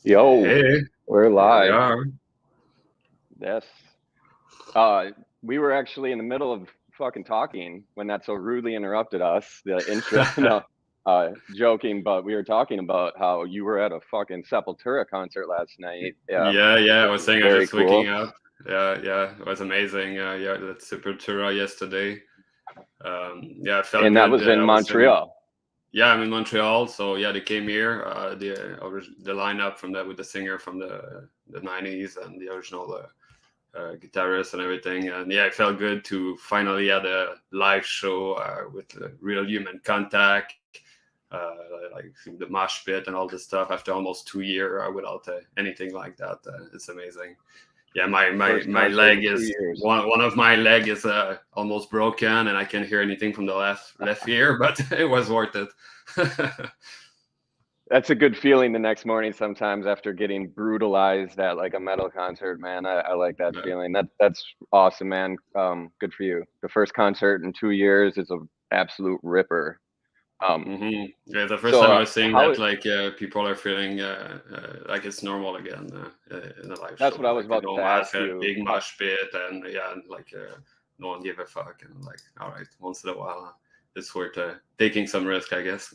Yo, Hey, we're here we live. are. Yes. Uh, we were actually in the middle of fucking talking when that so rudely interrupted us. The intro, no, joking, but we were talking about how you were at a fucking Sepultura concert last night, Yeah. I which was was saying I very just waking cool. up. Yeah, it was amazing. Yeah, that Sepultura yesterday. Yeah, it felt And that good. was in I was in. Montreal. Yeah, I'm in Montreal, so yeah, they came here. The lineup from that with the singer from the '90s and the original guitarist and everything. And yeah, it felt good to finally have a live show with real human contact. Like the mosh pit and all this stuff after almost 2 years without anything like that. It's amazing. Yeah, First my concert in leg two is years. one of my leg is almost broken, and I can't hear anything from the left ear, but it was worth it. That's a good feeling the next morning sometimes after getting brutalized at like a metal concert, man. I like that Yeah. feeling. That's awesome, man. Good for you. The first concert in 2 years is a absolute ripper. Um, Yeah, the first so time I was saying how that, like people are feeling like it's normal again in a live that's show. what I was Like they about don't to have ask a you. big mosh pit, and yeah, and like no one give a fuck, and like all right, once in a while, it's worth taking some risk, I guess.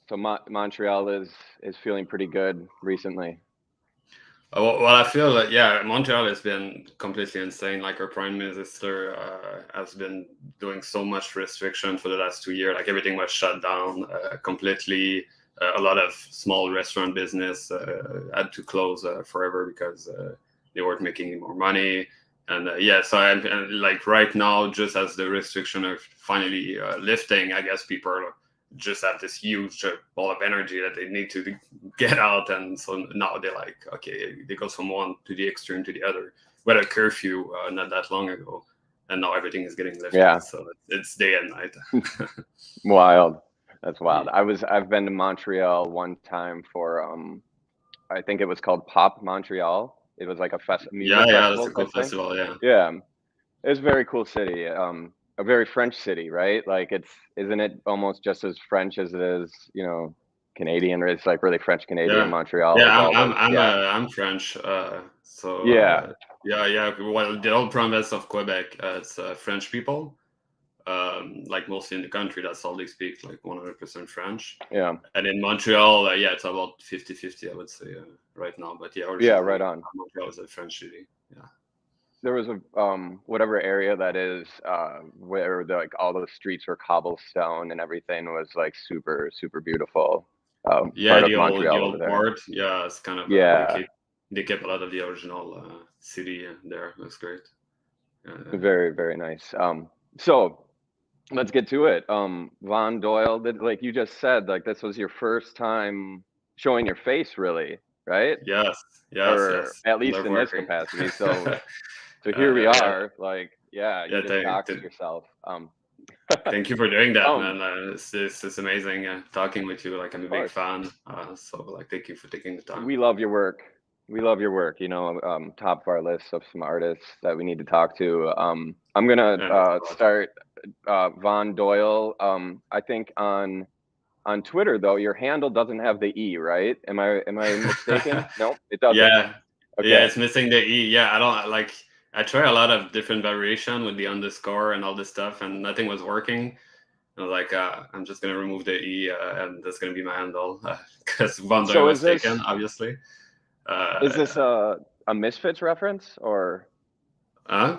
So Montreal is feeling pretty good recently. Well, I feel that yeah, Montreal has been completely insane. Like our prime minister has been doing so much restriction for the last 2 years. Like everything was shut down completely. A lot of small restaurant business had to close forever because they weren't making any more money. And yeah, so and like right now, just as the restriction are finally lifting, I guess people are just have this huge ball of energy that they need to get out, and so now they're like, okay, they go from one to the extreme to the other. We had a curfew not that long ago, and now everything is getting lifted, Yeah, so it's day and night. wild. That's wild. I've been to Montreal one time for I think it was called Pop Montreal. It was like a music Yeah, that's festival a cool type thing. festival. Yeah, Yeah. It's a very cool city. A very French city, right? Like isn't it almost just as French as it is, Canadian? Or it's like really French Canadian. yeah, Montreal yeah. is all those. Yeah, I'm French, so yeah, yeah. Well, the whole province of Quebec, it's French people. Like mostly in the country, that's all they speak, like 100% French. yeah, And in Montreal, yeah, it's about 50-50, I would say, right now. But yeah, yeah. Right originally, on. Montreal was a French city. Yeah. There was a whatever area that is where like all the streets were cobblestone and everything was like super super beautiful. Yeah, Part of the Montreal over old there. port. Yeah, it's kind of Yeah, they kept a lot of the original city there. That's great. Yeah. very very nice. So let's get to it. Von Doyle, like you just said, like this was your first time showing your face, really, right? Yes, Or yes. at least Love in this working. capacity. So here we Yeah, are. Like, yeah, you yeah. just doxed yourself. Thank you for doing that, Of man. It's amazing talking with you. Like I'm a big course, fan. So like, thank you for taking the time. we love your work. We love your work. Top of our list of some artists that we need to talk to. I'm gonna Yeah, that's a lot. start Von Doyle. I think on Twitter though, your handle doesn't have the E, right? Am I mistaken? No, it doesn't. Yeah, yeah, Okay. it's missing the E. Yeah, I don't like. I try a lot of different variation with the underscore and all this stuff, and nothing was working. I was like, I'm just gonna remove the E, and that's gonna be my handle because Bondi So was taken, obviously. is Uh, this a Misfits reference or huh?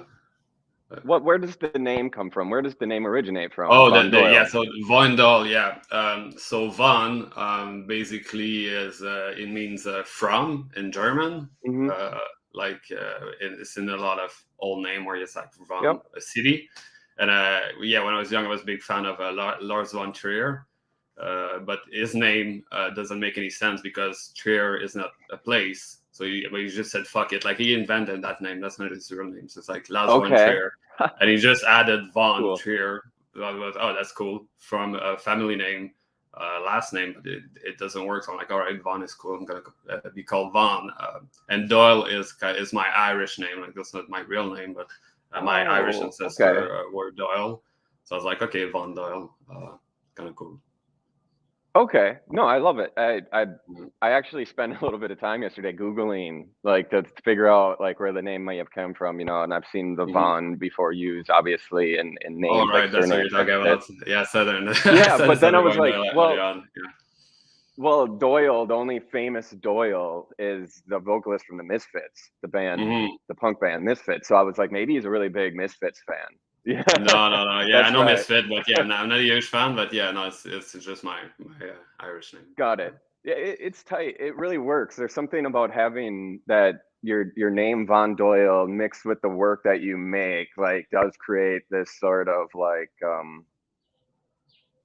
where does the name come from? Where does the name originate from? Oh, Von yeah. Doyle. So Voindal, yeah. So Von basically is it means from in German. Hmm. Uh, like it's in a lot of old name where it's like Yep. Von, a city. And yeah, when I was young, I was a big fan of Lars von Trier. But his name doesn't make any sense because Trier is not a place. So he just said fuck it. Like he invented that name. That's not his real name. So it's like Lars von Okay. Trier, and he just added von Cool. Trier. I was, oh, that's cool, from a family name, last name, but it doesn't work. So I'm like, all right, Von is cool. I'm gonna be called Von. And Doyle is my Irish name. Like that's not my real name, but my Irish Oh, okay. ancestor were Doyle. So I was like, okay, Von Doyle, kind of cool. Okay. No, I love it. I actually spent a little bit of time yesterday Googling, like, to figure out, like, where the name might have come from, and I've seen the Mhm. Von before used, obviously, in All names, like right, that's what you're surnames that talking fit. about. Yeah, Southern. I Yeah, said the but then I Southern was one like, early on. Yeah. Doyle, the only famous Doyle is the vocalist from the Misfits, the band, Hmm. the punk band Misfits. So I was like, maybe he's a really big Misfits fan. Yeah, No, no, no. Yeah, I that's know why. Misfit, but yeah, I'm not a huge fan. But yeah, no, it's just my Irish name. Got Yeah. it. Yeah, it's tight. It really works. There's something about having that your name Von Doyle mixed with the work that you make, like, does create this sort of, like,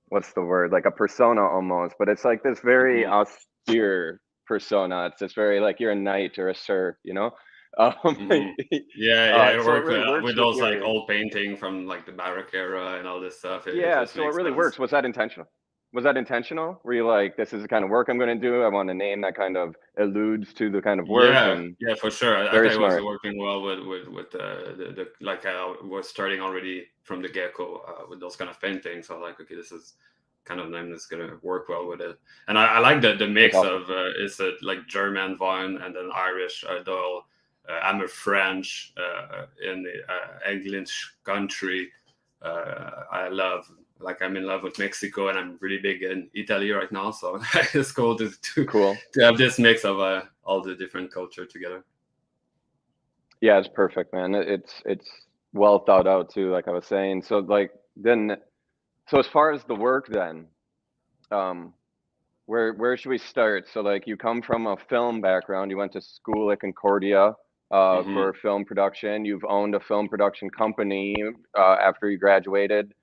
what's the word? Like a persona almost, but it's like this very Hmm. austere persona. It's just very like you're a knight or a sir. Um, Hmm. Yeah, yeah. I so it work really with works with those like your. old painting from like the Baroque era and all this stuff. It Yeah, just so it makes really sense. works. Was that intentional? Was that intentional? Were you like, this is the kind of work I'm going to do? I want a name that kind of alludes to the kind of work, Yeah, and yeah, for sure. I very thought it was smart. working well with the like I was starting already from the get-go with those kind of paintings. So like, okay, this is kind of name that's gonna work well with it. And I like the That's mix awesome. of is it like German Vine and then Irish Doyle. I'm a French in the English country. I love like I'm in love with Mexico and I'm really big in Italy right now. So it's cool Cool. to have this mix of all the different culture together. Yeah, it's perfect, man. It's well thought out too, like I was saying. So like then, so as far as the work then, um, where should we start? So like you come from a film background, you went to school at Concordia Hmm. for film production. You've owned a film production company after you graduated.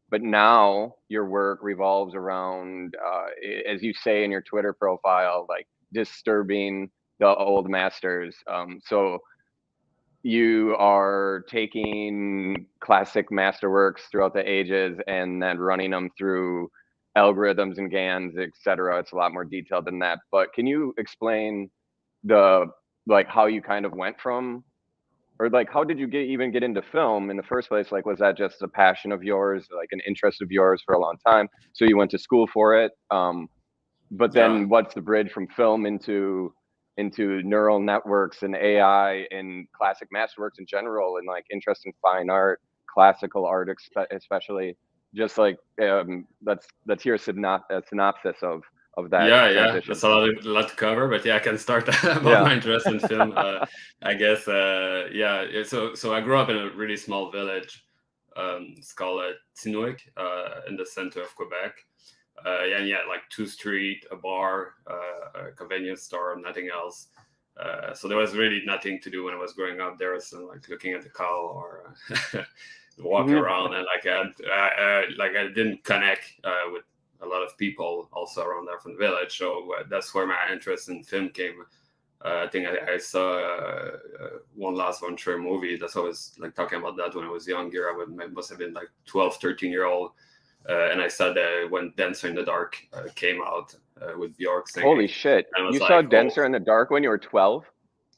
But now your work revolves around, as you say in your Twitter profile, like disturbing the old masters. So you are taking classic masterworks throughout the ages and then running them through algorithms and GANs, et cetera. It's a lot more detailed than that. But can you explain the like how you kind of went from, or like how did you even get into film in the first place? Like, was that just a passion of yours, like an interest of yours for a long time? So you went to school for it. But Yeah. then what's the bridge from film into neural networks and AI and classic masterworks in general, and like interest in fine art, classical art especially? Just like, let's hear a synopsis of that Yeah, yeah, transition. that's a lot to cover, but yeah, I can start about Yeah. my interest in film. I guess, so I grew up in a really small village. It's called Tinouic, in the center of Quebec. Yeah, and yeah, like two street, a bar, a convenience store, nothing else. So there was really nothing to do when I was growing up. There was like looking at the cow or walking Hmm. around, and like I didn't connect with a lot of people also around there from the village. So that's where my interest in film came. I think I saw One Last Venture movie. That's what I was like talking about that when I was younger. I must have been like 12, 13-year old. And I saw that when Dancer in the Dark came out with Bjork Holy singing. shit. And I was You saw like, oh, Denser in the Dark when you were 12?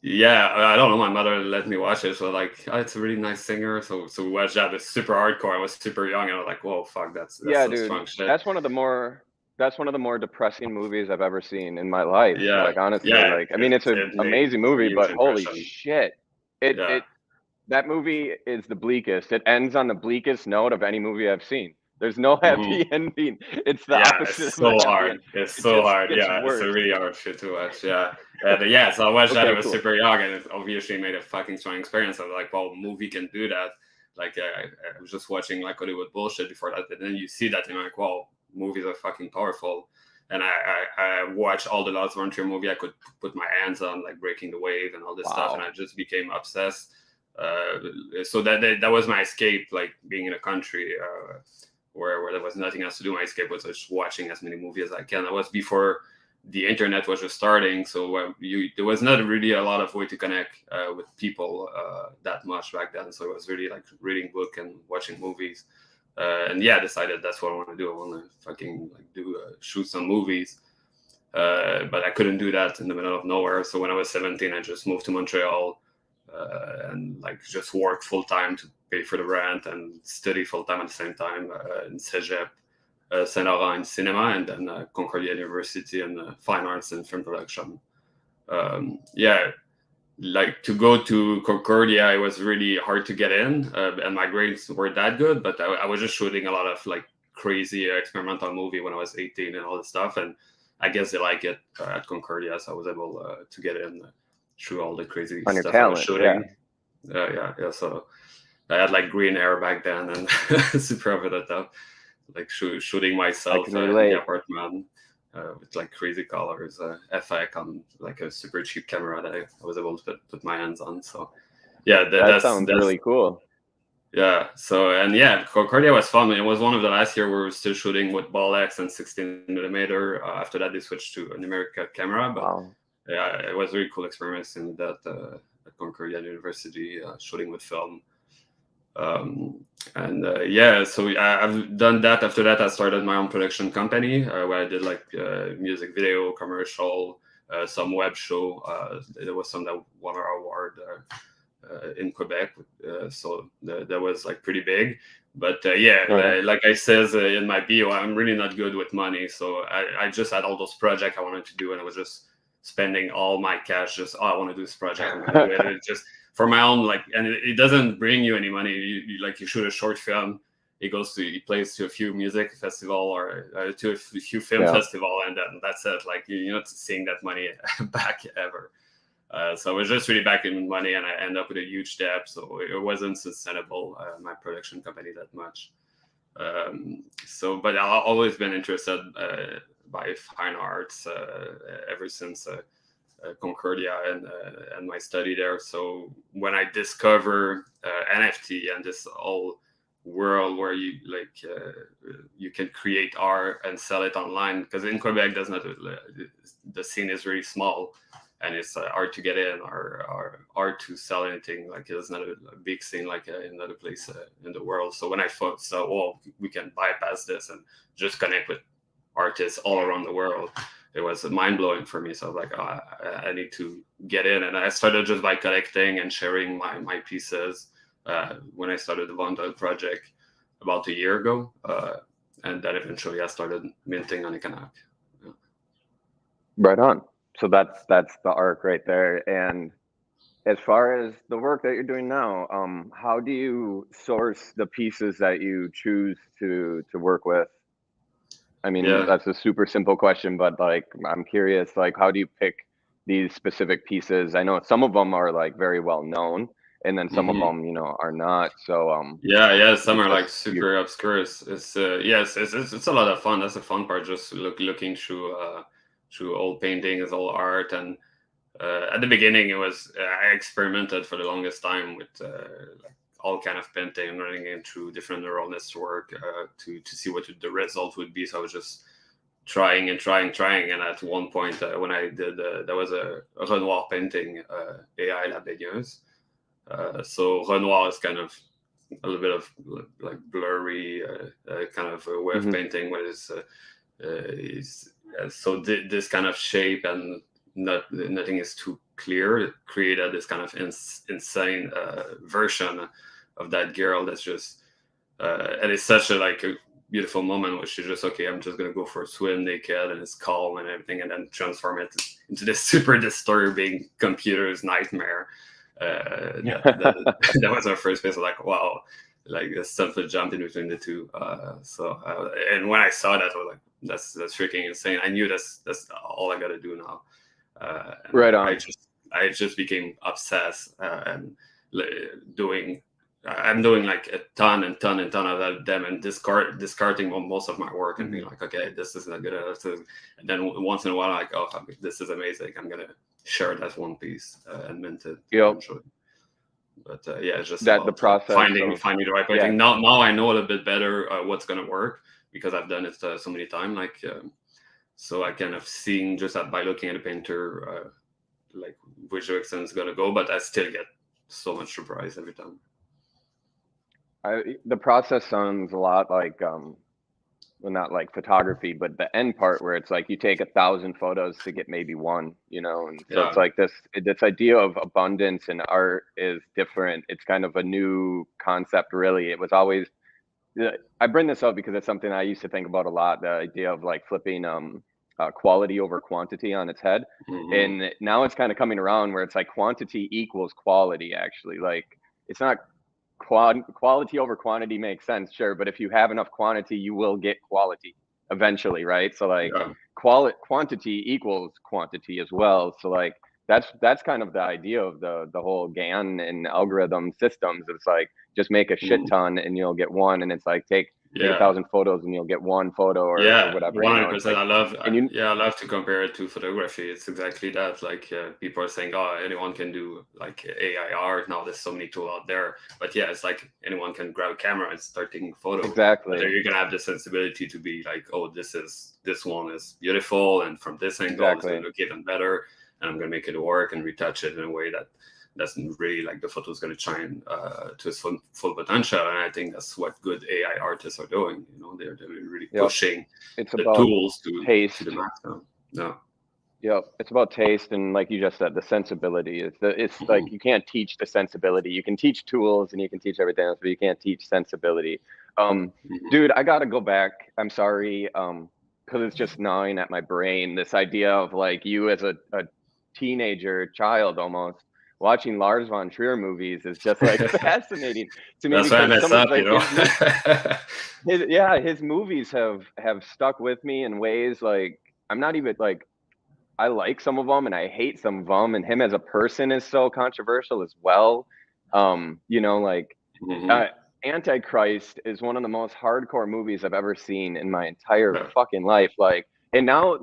yeah, I don't know. My mother let me watch it, so like, oh, it's a really nice singer. So we watched that. It's super hardcore. I was super young, and I was like, whoa, fuck, that's Yeah, some dude. strong shit. That's one of the more depressing movies I've ever seen in my life. Yeah, Like, honestly, yeah, like, I mean, it's an it made amazing a movie, huge but holy impression. shit. It Yeah. it that movie is the bleakest. It ends on the bleakest note of any movie I've seen. There's no Hmm. happy ending. It's the Yeah, opposite it's of a so happy hard. end. It's It so just hard. gets Yeah, it's a worse. really hard shit to watch. Yeah. Yeah, so I watched that. I Okay, was cool. super young, and it obviously made a fucking strong experience. I was like, "Well, movie can do that." Like, I was just watching like Hollywood bullshit before that, and then you see that, and you're like, "Wow, movies are fucking powerful." And I watched all the Last Frontier movie I could put my hands on, like Breaking the Wave and all this stuff, and Wow. I just became obsessed. So that was my escape, like being in a country. Where there was nothing else to do. My escape was just watching as many movies as I can. That was before the internet was just starting, so there was not really a lot of way to connect with people that much back then. So it was really like reading book and watching movies. And yeah, I decided that's what I want to do. I want to fucking like shoot some movies. But I couldn't do that in the middle of nowhere. So when I was 17, I just moved to Montreal and like just work full time to pay for the rent and study full time at the same time in Cégep. Saint Laurent in cinema, and then Concordia University in fine arts and film production. Yeah, like to go to Concordia, it was really hard to get in, and my grades weren't that good. But I was just shooting a lot of like crazy experimental movie when I was 18 and all this stuff, and I guess they like it at Concordia, so I was able to get in through all the crazy On your stuff I was talent, shooting. Yeah. So I had like green hair back then, and super over the top, like shooting myself in the apartment. With like crazy colors, FX on like a super cheap camera that I was able to put my hands on. So yeah, that sounds really cool. Yeah. So and yeah, Concordia was fun. It was one of the last year where we were still shooting with Bolex and 16mm. After that, they switched to an American camera. But wow. Yeah, it was really cool experiencing that at Concordia University, shooting with film. Yeah, so I've done that. After that, I started my own production company where I did like music video, commercial, some web show. There was some that won our award in Quebec, so that was like pretty big. But like I says in my bio, I'm really not good with money, so I just had all those projects I wanted to do, and I was just spending all my cash. Just I want to do this project, I'm gonna do it. It's just for my own, like, and it doesn't bring you any money. You shoot a short film, he plays to a few music festival or to a few film festival, and then that's it. Like you're not seeing that money back ever. So I was just really back in money, and I ended up with a huge debt. So it wasn't sustainable, my production company, that much. But I've always been interested by fine arts ever since Concordia and my study there. So when I discover NFT and this whole world where you you can create art and sell it online, because in Quebec the scene is really small, and it's hard to get in or hard to sell anything. Like it's not a big scene like in other places in the world. So when I thought, we can bypass this and just connect with artists all around the world, it was mind-blowing for me. So I was like, I need to get in. And I started just by collecting and sharing my pieces when I started the Doyle project about a year ago. And then eventually I started minting on Econac. Yeah. Right on. So that's the arc right there. And as far as the work that you're doing now, how do you source the pieces that you choose to work with? I mean, that's a super simple question, but like, I'm curious, like, how do you pick these specific pieces? I know some of them are like very well known, and then some of them, are not. So some are like super obscure. It's it's a lot of fun. That's the fun part. Just looking through old paintings, old art, and at the beginning, I experimented for the longest time with like all kind of painting, running it through different neural network to see what the result would be. So I was just trying, and at one point when I did, there was a Renoir painting, AI La Baigneuse. So Renoir is kind of a little bit of like blurry kind of a way of painting, where so this kind of shape and nothing is too clear. It created this kind of insane version of that girl that's just and it's such a beautiful moment where she's just, okay, I'm just gonna go for a swim naked, and it's calm and everything, and then transform it into this super disturbing computer's nightmare. That was our first piece. Like, wow, like there's something jumped in between the two. And when I saw that, I was like, that's freaking insane. I knew that's all I gotta do now. Right on. I just became obsessed and I'm doing like a ton of them, and discarding most of my work and being like, okay, this is not good enough. And then once in a while, I'm like, oh, this is amazing. I'm gonna share that one piece and mint it. Yep. But it's just that the process finding the right painting. Now I know a little bit better what's gonna work, because I've done it so many times. So I kind of seeing just by looking at a painter, like which direction is gonna go, but I still get so much surprise every time. The process sounds a lot like, well, not like photography, but the end part where it's like you take 1,000 photos to get maybe one, and so it's like this idea of abundance in art is different. It's kind of a new concept, really. It was always I bring this up because it's something I used to think about a lot. The idea of like flipping quality over quantity on its head, and now it's kind of coming around where it's like quantity equals quality. Actually, like it's not quality over quantity makes sense, sure, but if you have enough quantity, you will get quality eventually, right? So like Yeah. quantity equals quantity as well. So like that's kind of the idea of the whole GAN and algorithm systems. It's like just make a shit ton and you'll get one, and it's like take 1,000 photos and you'll get one photo or whatever. You know, it's 100%. like, I love to compare it to photography. It's exactly that. Like people are saying, oh, anyone can do like AI art now. There's so many tools out there, but yeah, it's like anyone can grab a camera and start taking photos. exactly. But you're gonna have the sensibility to be like, oh, this one is beautiful, and from this angle it's gonna look even better, and I'm gonna make it work and retouch it in a way that doesn't really like the photo is going to shine to its full potential. And I think that's what good AI artists are doing. You know, they're really pushing the tools to the maximum. Yeah. Yep, it's about taste, and like you just said, the sensibility. It's like you can't teach the sensibility. You can teach tools and you can teach everything else, but you can't teach sensibility. Dude, I gotta go back. I'm sorry, because it's just gnawing at my brain. This idea of like you as a teenager, child almost, watching Lars von Trier movies is just like fascinating to me. That's why I messed up, like, you know. His movies have stuck with me in ways like I'm not even like. I like some of them and I hate some of them, and him as a person is so controversial as well. You know, like Antichrist is one of the most hardcore movies I've ever seen in my entire fucking life. Like, and now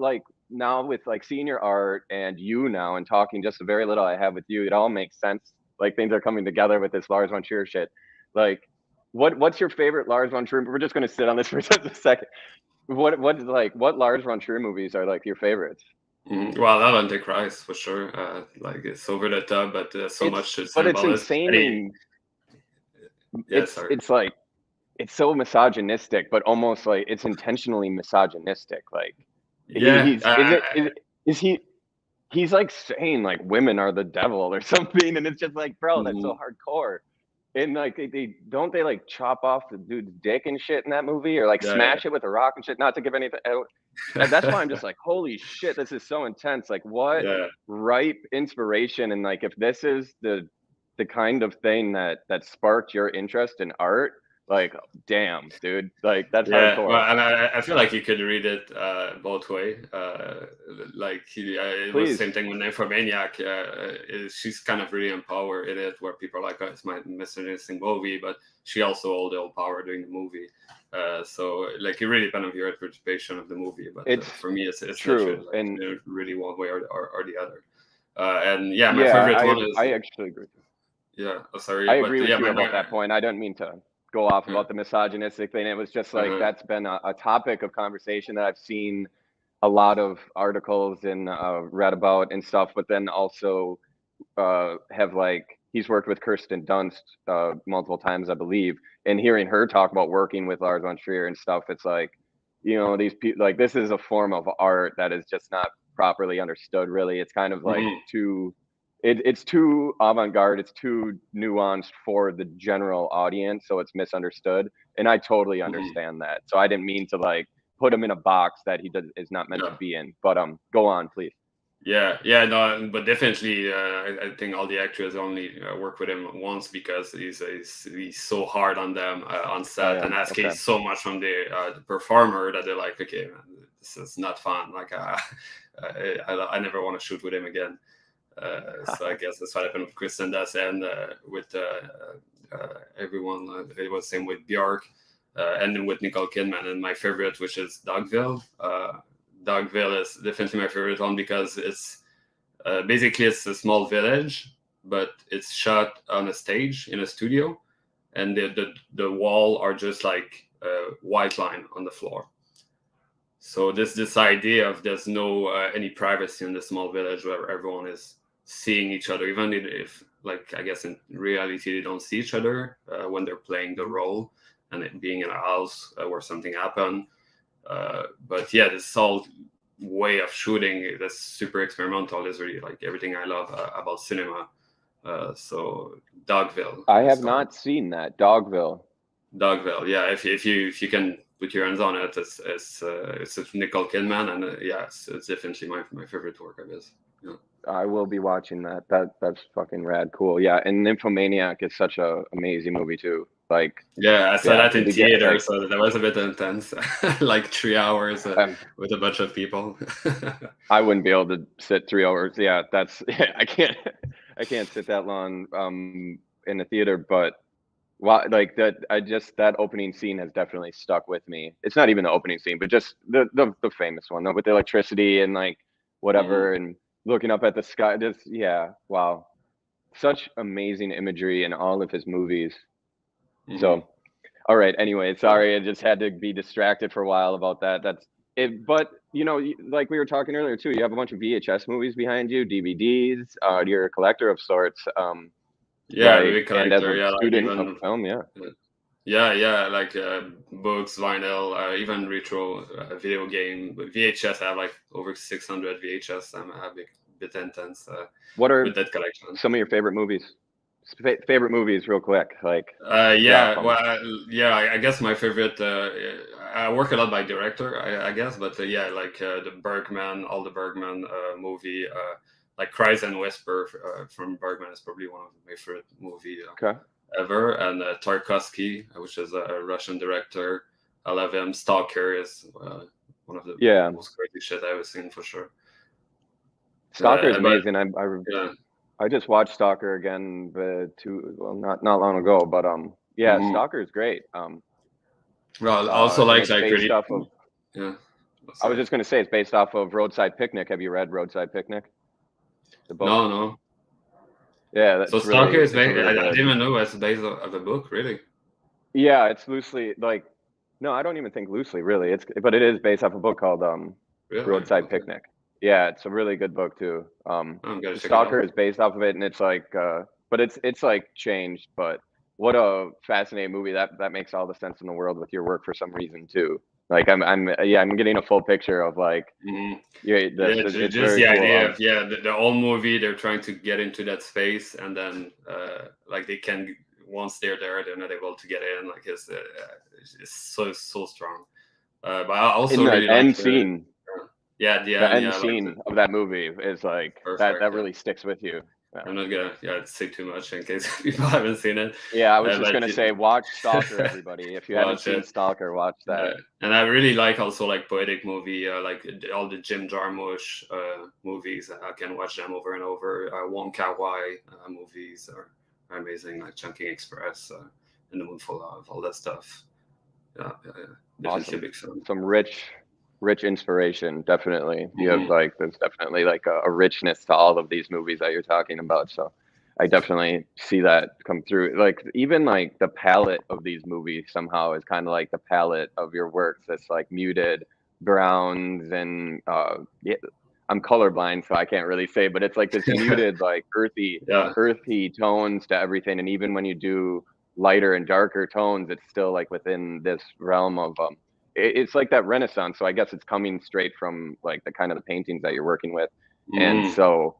with like seeing your art and you now and talking just the very little I have with you, it all makes sense. Like things are coming together with this Lars von Trier shit. Like, what's your favorite Lars von Trier? We're just gonna sit on this for just a second. What Lars von Trier movies are like your favorites? Well, that Antichrist for sure. Like it's over the top, but so much. But it's insanely. It's like it's so misogynistic, but almost like it's intentionally misogynistic. Like, he's like saying like women are the devil or something, and it's just like, bro, that's so hardcore. And like they like chop off the dude's dick and shit in that movie, or like smash it with a rock and shit. Not to give anything out. And that's why I'm just like, holy shit, this is so intense. Like, what ripe inspiration, and like if this is the kind of thing that sparked your interest in art, like, damn, dude, like that's hardcore. Well, and I feel like you could read it both way. Like it was the same thing with Nymphomaniac. She's kind of really empowered in it, where people are like, oh, it's my misogynistic movie, but she also hold the old power during the movie. So like it really depends on your interpretation of the movie. But for me, it's true, like, and really one way or the other. And my favorite one is. I actually agree. Yeah, sorry. I agree with you about that point. I don't mean to go off about the misogynistic thing. It was just like that's been a topic of conversation that I've seen a lot of articles and read about and stuff, but then also have like he's worked with Kirsten Dunst multiple times, I believe, and hearing her talk about working with Lars von Trier and stuff, it's like, you know, these people, like, this is a form of art that is just not properly understood, really. It's kind of like it's too avant-garde, it's too nuanced for the general audience, so it's misunderstood, and I totally understand that. So I didn't mean to like put him in a box that he is not meant to be in, but go on, please. No, but definitely I think all the actors only work with him once because he's so hard on them on set and asking so much from the performer that they're like, okay, man, this is not fun, like I never want to shoot with him again. So I guess that's what happened with Kristen Dunst and with everyone. It was the same with Björk and then with Nicole Kidman. And my favorite, which is Dogville. Dogville is definitely my favorite one because it's basically it's a small village, but it's shot on a stage in a studio, and the wall are just like a white line on the floor. So this idea of there's no any privacy in the small village where everyone is seeing each other, even if, like, I guess in reality they don't see each other when they're playing the role, and it being in a house where something happened. But yeah, this whole way of shooting that's super experimental is really like everything I love about cinema. So Dogville. I have not seen that. Dogville. Dogville, yeah. If you can put your hands on it, it's Nicole Kidman, and it's definitely my favorite work, I guess. Yeah. I will be watching that. That's fucking rad. Cool. Yeah, and Nymphomaniac is such a amazing movie too. Like, Yeah, I saw that in you get, theater, like, so that was a bit intense. Like 3 hours with a bunch of people. I wouldn't be able to sit 3 hours. Yeah, that's I can't sit that long in the theater. But like that opening scene has definitely stuck with me. It's not even the opening scene, but just the famous one with the electricity and like whatever and looking up at the sky. Just wow, such amazing imagery in all of his movies. So, all right. Anyway, sorry, I just had to be distracted for a while about that. That's it. But like we were talking earlier too, you have a bunch of VHS movies behind you, DVDs. You're a collector of sorts. Yeah, Like, movie and as collector. a Yeah, like student of even film, yeah, like books, vinyl, even retro video game VHS. I have like over 600 VHS. I'm a bit intense what with are that collection. some of your favorite movies? Favorite movies, real quick. Like, Yeah, drop 'em. well, yeah, I guess my favorite. I work a lot by director, I guess, but yeah, like the Bergman, all the Bergman movie, like Cries and Whisper from Bergman is probably one of my favorite movie Okay. ever, and Tarkovsky, which is a Russian director. I love him. Stalker is one of the Yeah. most crazy shit I've ever seen for sure. Stalker is But amazing. yeah. I just watched Stalker again, not long ago, but Stalker is great. Well, also And like it's based really, off of. yeah. I was just going to say it's based off of Roadside Picnic. Have you read Roadside Picnic? The book. No. Yeah, that's So Stalker is really I good. didn't even know it's based of a book, really. Yeah, it's loosely like. No, I don't even think loosely, really. But it is based off a book called Really? Roadside Okay. Picnic. Yeah, it's a really good book too. I'm gonna check it Stalker out. is based off of it, and it's like, but it's like changed. But what a fascinating movie! That makes all the sense in the world with your work for some reason too. Like I'm getting a full picture of like, it's Just very the cool. idea of the whole movie they're trying to get into that space, and then like they can once they're there, they're not able to get in. Like it's so strong. But I also in the really end like scene. the The end, end like scene of that movie is like perfect. that really sticks with you. I'm not gonna say too much in case people haven't seen it. Yeah, I was just But gonna say, watch Stalker, everybody. If you haven't seen Stalker, watch that. And I really like also like poetic movie, like all the Jim Jarmusch movies. I can watch them over and over. Wong Kar-wai movies are amazing, like Chungking Express, and The Moonful Love, all that stuff. Yeah. Definitely Awesome. a big film. Some rich inspiration, definitely. You have like, there's definitely like a richness to all of these movies that you're talking about. So I definitely see that come through. Like even like the palette of these movies somehow is kind of like the palette of your works. That's like muted browns and I'm colorblind, so I can't really say, but it's like this muted, like earthy tones to everything. And even when you do lighter and darker tones, it's still like within this realm of it's like that Renaissance. So I guess it's coming straight from like the kind of the paintings that you're working with. And so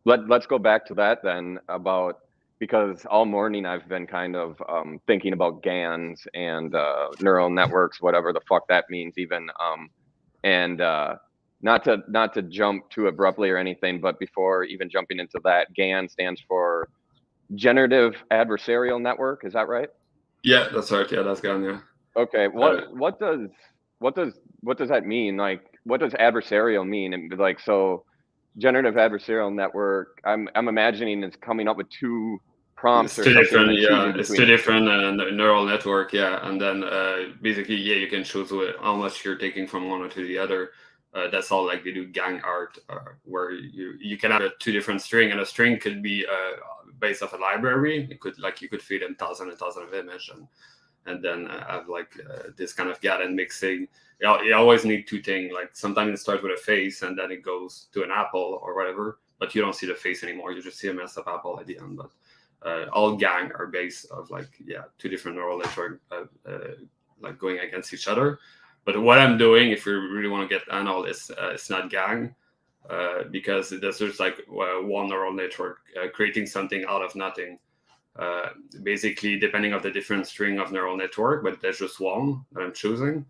let's go back to that then, about because all morning I've been kind of thinking about GANs and neural networks, whatever the fuck that means even. And not to jump too abruptly or anything, but before even jumping into that, GAN stands for Generative Adversarial Network. Is that right? Yeah, that's right. Yeah, that's GAN. Yeah. Okay. What does that mean? Like, what does adversarial mean? And like, so generative adversarial network, I'm imagining it's coming up with two prompts It's or two something. different, Choosing it's between two different neural network, and then basically, you can choose how much you're taking from one or to the other. That's all like they do gang art, where you can have two different string, and a string could be based off a library. It could you could feed in thousands of images, and then have like this kind of GAN mixing. You always need two things. Like sometimes it starts with a face, and then it goes to an apple or whatever, but you don't see the face anymore. You just see a mess of apple at the end, but. All gang are based of two different neural network like going against each other. But what I'm doing, if you really want to get anal, is it's not gang because there's just like one neural network creating something out of nothing. basically, depending on the different string of neural network, but there's just one that I'm choosing,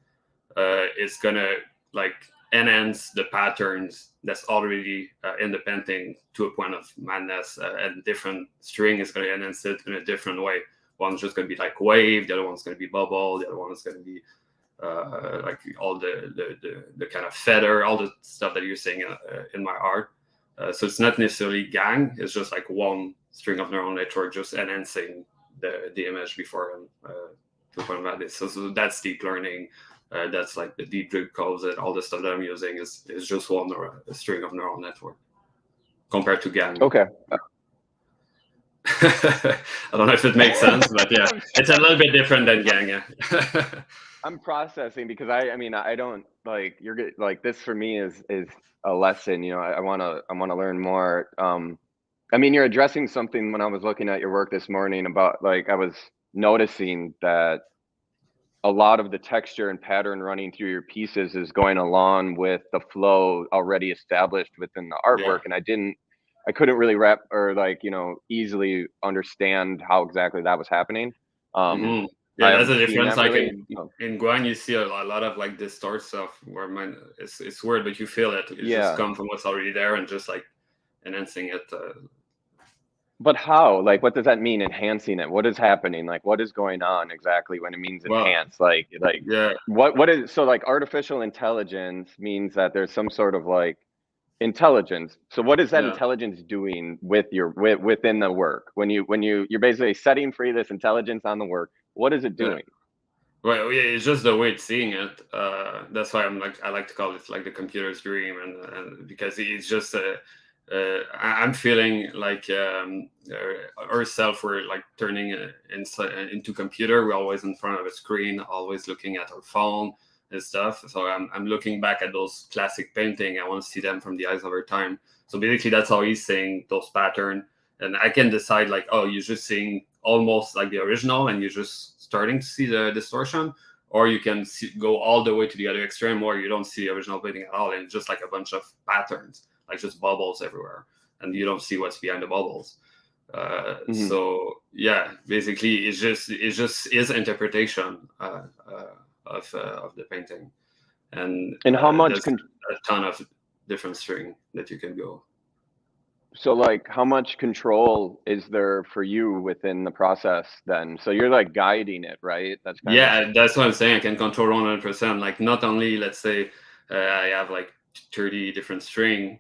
it's gonna like enhance the patterns that's already in the painting to a point of madness, and different string is gonna enhance it in a different way. One's just gonna be like wave, the other one's gonna be bubble, the other one is gonna be like all the kind of feather, all the stuff that you're seeing in my art. So it's not necessarily gang, it's just like one string of neural network just enhancing the image before to point about this. So that's deep learning. That's like the deep drip calls it. All the stuff that I'm using is just one a string of neural network compared to gang. Okay. I don't know if it makes sense, but yeah, it's a little bit different than gang. Yeah. I'm processing because I mean I don't like you're good like this for me is a lesson, you know. I want to learn more. I mean, you're addressing something when I was looking at your work this morning about like I was noticing that a lot of the texture and pattern running through your pieces is going along with the flow already established within the artwork, and I couldn't really wrap or like, you know, easily understand how exactly that was happening. Yeah, that's the haven't seen difference. that Like really. in Guan, you see a lot of like distort stuff where it's weird, but you feel it. It just come from what's already there and just like enhancing it. But how? Like, what does that mean? Enhancing it? What is happening? Like, what is going on exactly when it means enhance? Yeah. What is so like artificial intelligence means that there's some sort of like intelligence. So what is that intelligence doing with your within the work? When you're basically setting free this intelligence on the work, what is it doing? Well, yeah, it's just the way it's seeing it. That's why I like to call it like the computer's dream, and because it's just I'm feeling like ourselves we're like turning into computer. We're always in front of a screen, always looking at our phone and stuff. So I'm looking back at those classic painting. I want to see them from the eyes of our time. So basically, that's how he's seeing those patterns, and I can decide like, oh, you're just seeing almost like the original, and you're just starting to see the distortion, or you can go all the way to the other extreme where you don't see the original painting at all, and it's just like a bunch of patterns, like just bubbles everywhere, and you don't see what's behind the bubbles. So yeah, basically it's just his interpretation of the painting, and how much there's a ton of different string that you can go. So like how much control is there for you within the process then? So you're like guiding it, right? That's that's what I'm saying. I can control 100%. Like not only, let's say I have like 30 different string,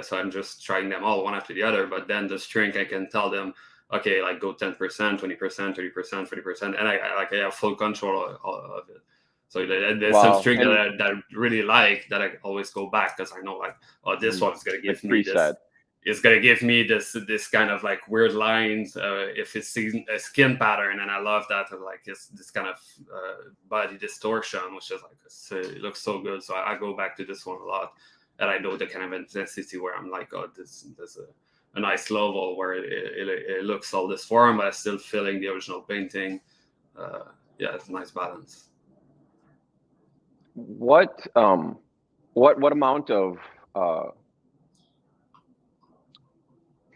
so I'm just trying them all one after the other, but then the string I can tell them, okay, like go 10%, 20%, 30%, 40%, and I have full control of it. So there's some string that I really like that I always go back because I know like, oh, this one's gonna give me this. It's gonna give me this kind of like weird lines if it's a skin pattern, and I love that. Like it's this kind of body distortion, which is like it looks so good. So I go back to this one a lot, and I know the kind of intensity where I'm like, oh, there's a nice level where it looks all this form, but I'm still feeling the original painting. Yeah, it's a nice balance. What amount of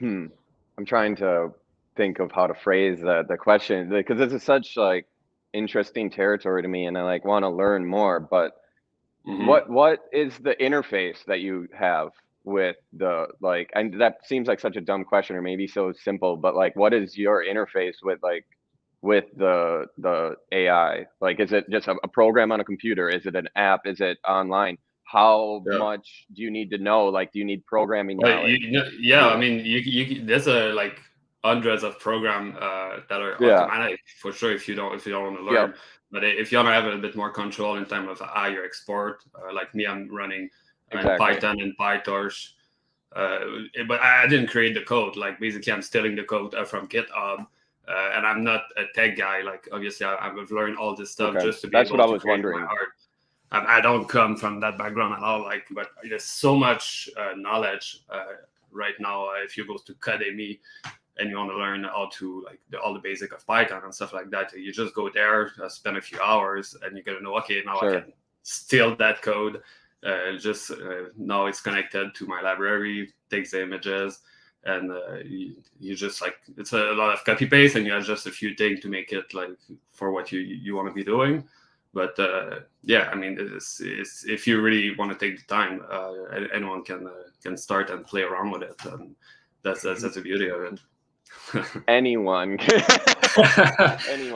I'm trying to think of how to phrase the question, because this is such like interesting territory to me, and I like want to learn more. But what is the interface that you have with the like? And that seems like such a dumb question, or maybe so simple. But like, what is your interface with the AI? Like, is it just a program on a computer? Is it an app? Is it online? How much do you need to know? Like, do you need programming knowledge? I mean, you there's like hundreds of programs that are automatic for sure if you don't want to learn. But if you want to have a bit more control in terms of how you export, like me, I'm running Python and PyTorch. But I didn't create the code. Like basically, I'm stealing the code from GitHub. And I'm not a tech guy. Like obviously, I've learned all this stuff just to be able to create my art. I don't come from that background at all. Like, but there's so much knowledge right now. If you go to Udemy and you want to learn how to like all the basic of Python and stuff like that, you just go there, spend a few hours, and you're gonna know. Okay, now I can steal that code. Now it's connected to my library, takes the images, and you just like, it's a lot of copy paste, and you adjust a few things to make it like for what you want to be doing. But yeah, I mean, it's if you really want to take the time, anyone can start and play around with it, and that's the beauty of it. Anyone.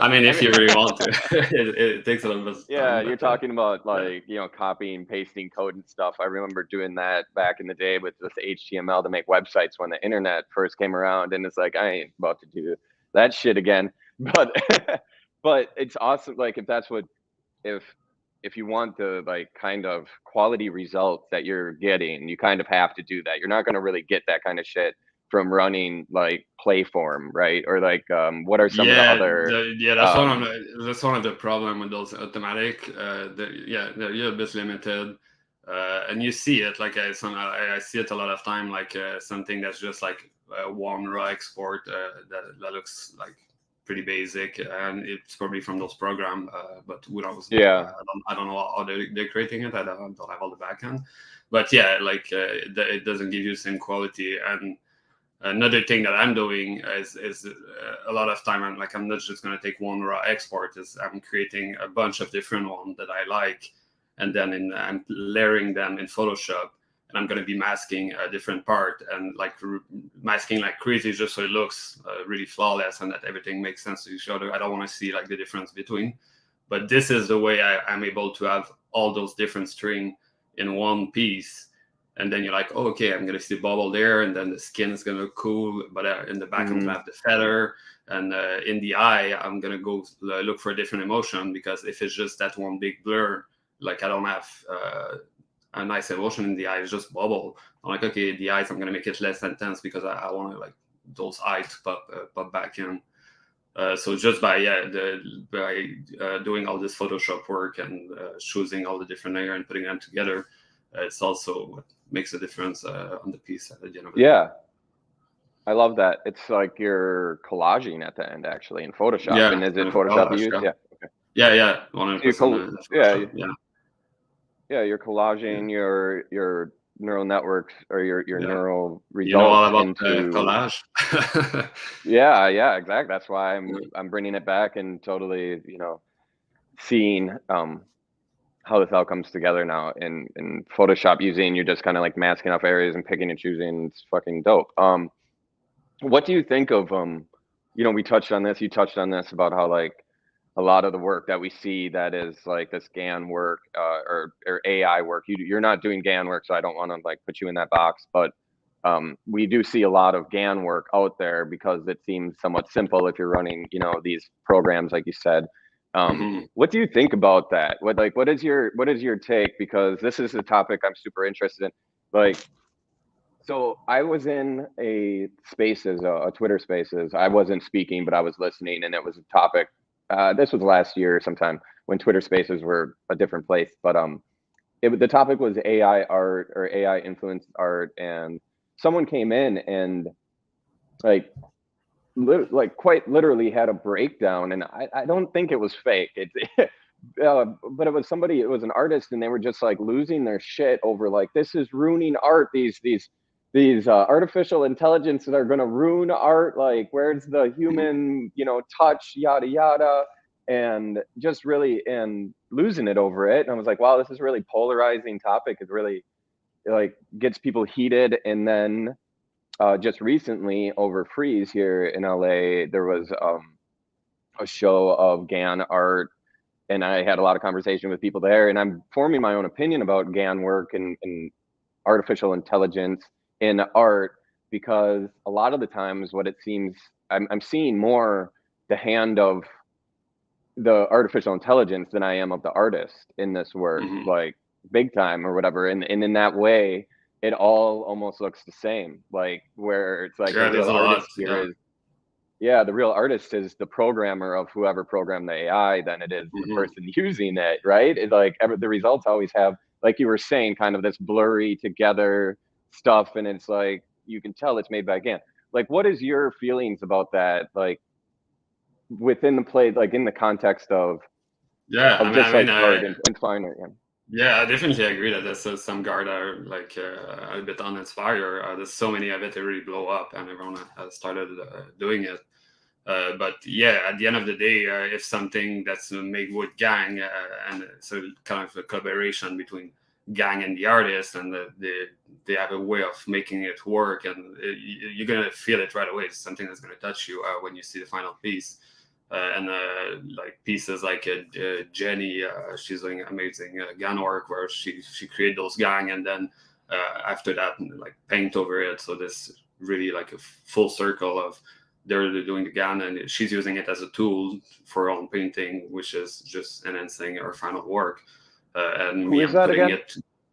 I mean, if you really want to, it takes a little bit of time. Yeah, you're talking about like, you know, copying, pasting code and stuff. I remember doing that back in the day with this HTML to make websites when the internet first came around, and it's like, I ain't about to do that shit again. But but it's awesome. Like if that's what, if you want the like kind of quality results that you're getting, you kind of have to do that. You're not going to really get that kind of shit from running like Playform, right? Or like what are some of the other that's one of the problem with those automatic. They're a bit limited, and you see it like I see it a lot of time, like something that's just like one raw export that looks like pretty basic, and it's probably from those programs, but who knows? I don't know how they're creating it. I don't have all the backend, but yeah, like it doesn't give you the same quality. And another thing that I'm doing is a lot of time I'm not just going to take one raw export. Is I'm creating a bunch of different ones that I like, and then I'm layering them in Photoshop, and I'm going to be masking a different part and like masking like crazy just so it looks really flawless and that everything makes sense to each other. I don't want to see like the difference between, but this is the way I'm able to have all those different strings in one piece. And then you're like, oh, okay, I'm going to see the bubble there, and then the skin is going to look cool, but in the back I'm going to have the feather, and in the eye I'm going to go look for a different emotion, because if it's just that one big blur, like I don't have a nice emotion in the eye, it's just bubble. I'm like, okay, the eyes, I'm going to make it less intense because I want to like those eyes to pop back in. So just by doing all this Photoshop work and choosing all the different layers and putting them together, it's also what makes a difference on the piece at the end of the day. I love that. It's like you're collaging at the end, actually, in Photoshop. Yeah, and is it Photoshop you use? Yeah. Okay. Yeah. 100%. You're collaging your neural networks or your neural results. You know all about collage. Yeah, exactly. That's why I'm bringing it back and totally, seeing how this all comes together now in Photoshop. You're just kind of like masking off areas and picking and choosing. It's fucking dope. What do you think of we touched on this, you touched on this about how like a lot of the work that we see that is like this GAN work or AI work, you're not doing GAN work, so I don't want to like put you in that box, but we do see a lot of GAN work out there because it seems somewhat simple if you're running these programs like you said. What do you think about that? What is your take? Because this is a topic I'm super interested in. Like, so I was in a Spaces, a Twitter Spaces. I wasn't speaking, but I was listening, and it was a topic. This was last year sometime when Twitter Spaces were a different place. But the topic was AI art or AI influenced art, and someone came in and quite literally had a breakdown, and I don't think it was fake. But it was somebody. It was an artist, and they were just like losing their shit over like, this is ruining art. These artificial intelligence that are going to ruin art. Like, where's the human touch? Yada yada, and just really and losing it over it. And I was like, wow, this is a really polarizing topic. It really like gets people heated. And then just recently over Freeze here in LA, there was a show of GAN art, and I had a lot of conversation with people there, and I'm forming my own opinion about GAN work and artificial intelligence in art, because a lot of the times what it seems I'm seeing more the hand of the artificial intelligence than I am of the artist in this work, like big time or whatever. And in that way, it all almost looks the same, like where it's like the real artist here is, the real artist is the programmer of whoever programmed the AI than it is the person using it, right? It's like the results always have, like you were saying, kind of this blurry together stuff, and it's like you can tell it's made by GAN. Like, what is your feelings about that? Like within the play, like in the context of art and fine art. Yeah. Yeah, I definitely agree that there's some guard are like a bit uninspired. There's so many of it that really blow up, and everyone has started doing it. But yeah, at the end of the day, if something that's made with gang and so kind of a collaboration between gang and the artist, and they have a way of making it work, and you're gonna feel it right away. It's something that's gonna touch you when you see the final piece. And like pieces like Jenny, she's doing amazing gang work where she create those gang, and then after that like paint over it. So this really like a full circle of they're doing the GAN, and she's using it as a tool for her own painting, which is just enhancing her final work. And Who me, is I'm that putting again?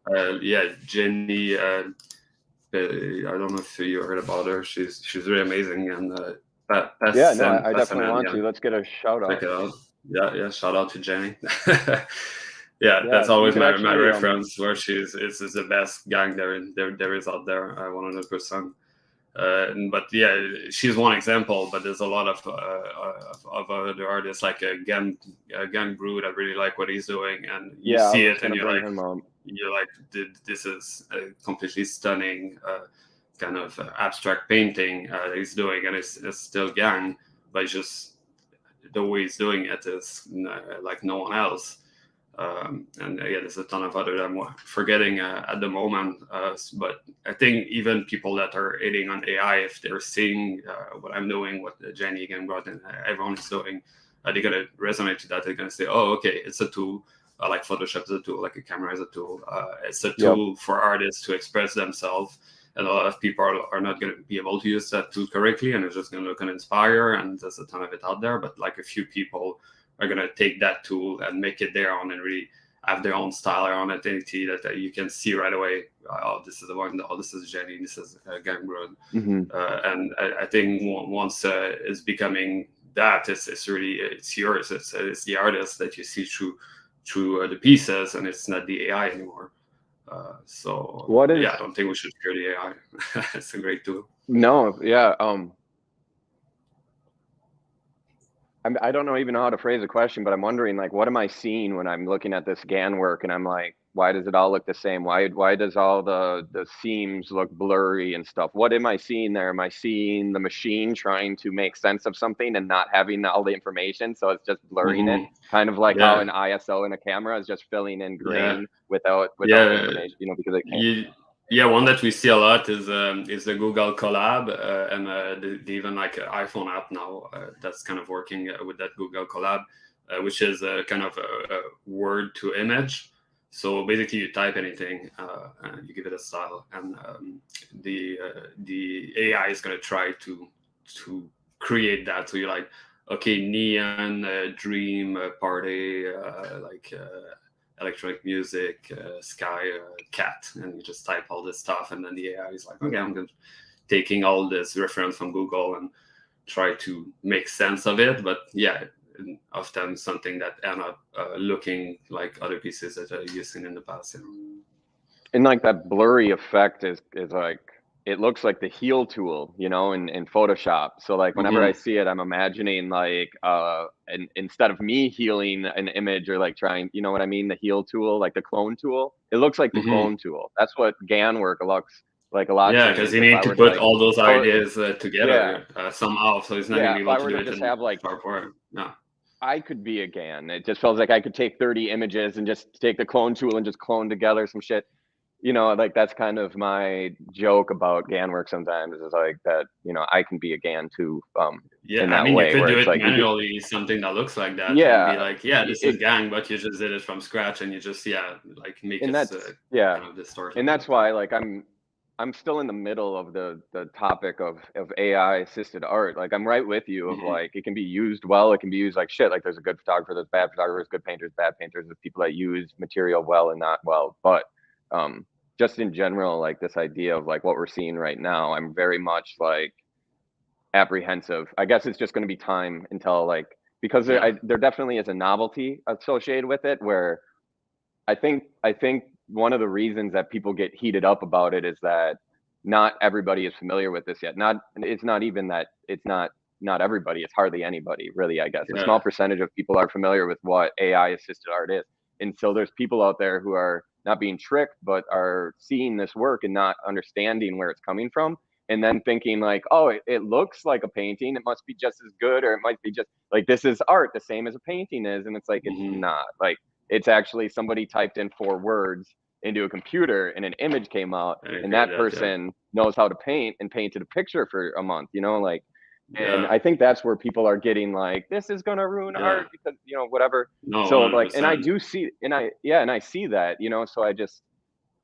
it. Yeah, Jenny. I don't know if you heard about her. She's really amazing, and Yeah, no, I that's definitely an want to. Let's get a shout check out. it out. Yeah. Shout out to Jenny. Yeah, Yeah, that's you always could my actually reference where she's is the best gang there is out there. 100%. But yeah, she's one example. But there's a lot of other artists like Gang Brew that really like what he's doing, and you yeah, I see was it, and gonna bring him up. you're like, this is a completely stunning kind of abstract painting that he's doing, and it's still Gang, but it's just the way he's doing it is like no one else. And yeah, there's a ton of other that I'm forgetting at the moment. But I think even people that are hating on AI, if they're seeing what I'm doing, what Jenny again brought in, everyone is doing, they're gonna resonate to that. They're gonna say, "Oh, okay, it's a tool. Like Photoshop is a tool, like a camera is a tool. It's a Yep. tool for artists to express themselves." And a lot of people are not going to be able to use that tool correctly, and it's just going to look and inspire. And there's a ton of it out there, but like a few people are going to take that tool and make it their own and really have their own style, their own identity that you can see right away. Oh, this is the one. Oh, this is Jenny. This is Gangrun. Mm-hmm. And I think once it's becoming that, it's really it's yours. It's the artist that you see through the pieces, and it's not the AI anymore. So What is yeah, I don't think we should fear the AI. It's a great tool. no? Yeah. I don't know even know how to phrase a question, but I'm wondering like, what am I seeing when I'm looking at this GAN work, and I'm like, why does it all look the same? Why does all the seams look blurry and stuff? What am I seeing there? Am I seeing the machine trying to make sense of something and not having all the information, so it's just blurring it, Mm-hmm. kind of like how Yeah, an ISO in a camera is just filling in yeah, grain without the yeah. information, because it can't. You, yeah, one that we see a lot is the Google Collab, and the even like an iPhone app now that's kind of working with that Google Collab, which is kind of a word to image. So basically, you type anything and you give it a style, and the AI is going to try to create that. So you're like, okay, neon, dream, party, like. Electronic music, sky, cat, and you just type all this stuff, and then the AI is like, okay, I'm taking all this reference from Google and try to make sense of it. But yeah, often something that end up looking like other pieces that are using in the past. And like that blurry effect is like, it looks like the heal tool, in Photoshop. So like whenever I Mm-hmm. see it, I'm imagining like and instead of me healing an image or like trying, you know what I mean, the heal tool, like the clone tool. It looks like the Mm-hmm. clone tool. That's what GAN work looks like a lot to Yeah, me. because Is you if I need to were to put like, all those so ideas yeah, together somehow, so it's not going yeah, to be if able I to were do to it just in have like, PowerPoint. No. I could be a GAN. It just feels like I could take 30 images and just take the clone tool and just clone together some shit. Like that's kind of my joke about GAN work sometimes, is like that, I can be a GAN too, Yeah, in I that mean, you way could where do it's it like you could, manually, something that looks like that, and be yeah, like, yeah, this is it, gang, but you just did it from scratch, and you just, yeah, like make and it that's, yeah, kind of distorted and a that's little bit. why like I'm still in the middle of the topic of AI assisted art. Like I'm right with you of Hmm. like, it can be used well, it can be used like shit. Like there's a good photographer, there's bad photographers, good painters, bad painters, there's people that use material well and not well. But just in general, like this idea of like what we're seeing right now, I'm very much like apprehensive. I guess it's just going to be time until like, because Yeah. there definitely is a novelty associated with it, where I think one of the reasons that people get heated up about it is that not everybody is familiar with this yet. It's not even that it's not everybody. It's hardly anybody really. I guess a small Yeah. percentage of people are familiar with what AI assisted art is. And so there's people out there who are not being tricked, but are seeing this work and not understanding where it's coming from. And then thinking like, oh, it looks like a painting. It must be just as good, or it might be just like, this is art, the same as a painting is. And it's like, it's not. Like, it's actually somebody typed in 4 words into a computer and an image came out, and that person knows how to paint and painted a picture for a month, like, and I think that's where people are getting like, this is going to ruin art because, whatever. No, so 100%. Like, and I see that, so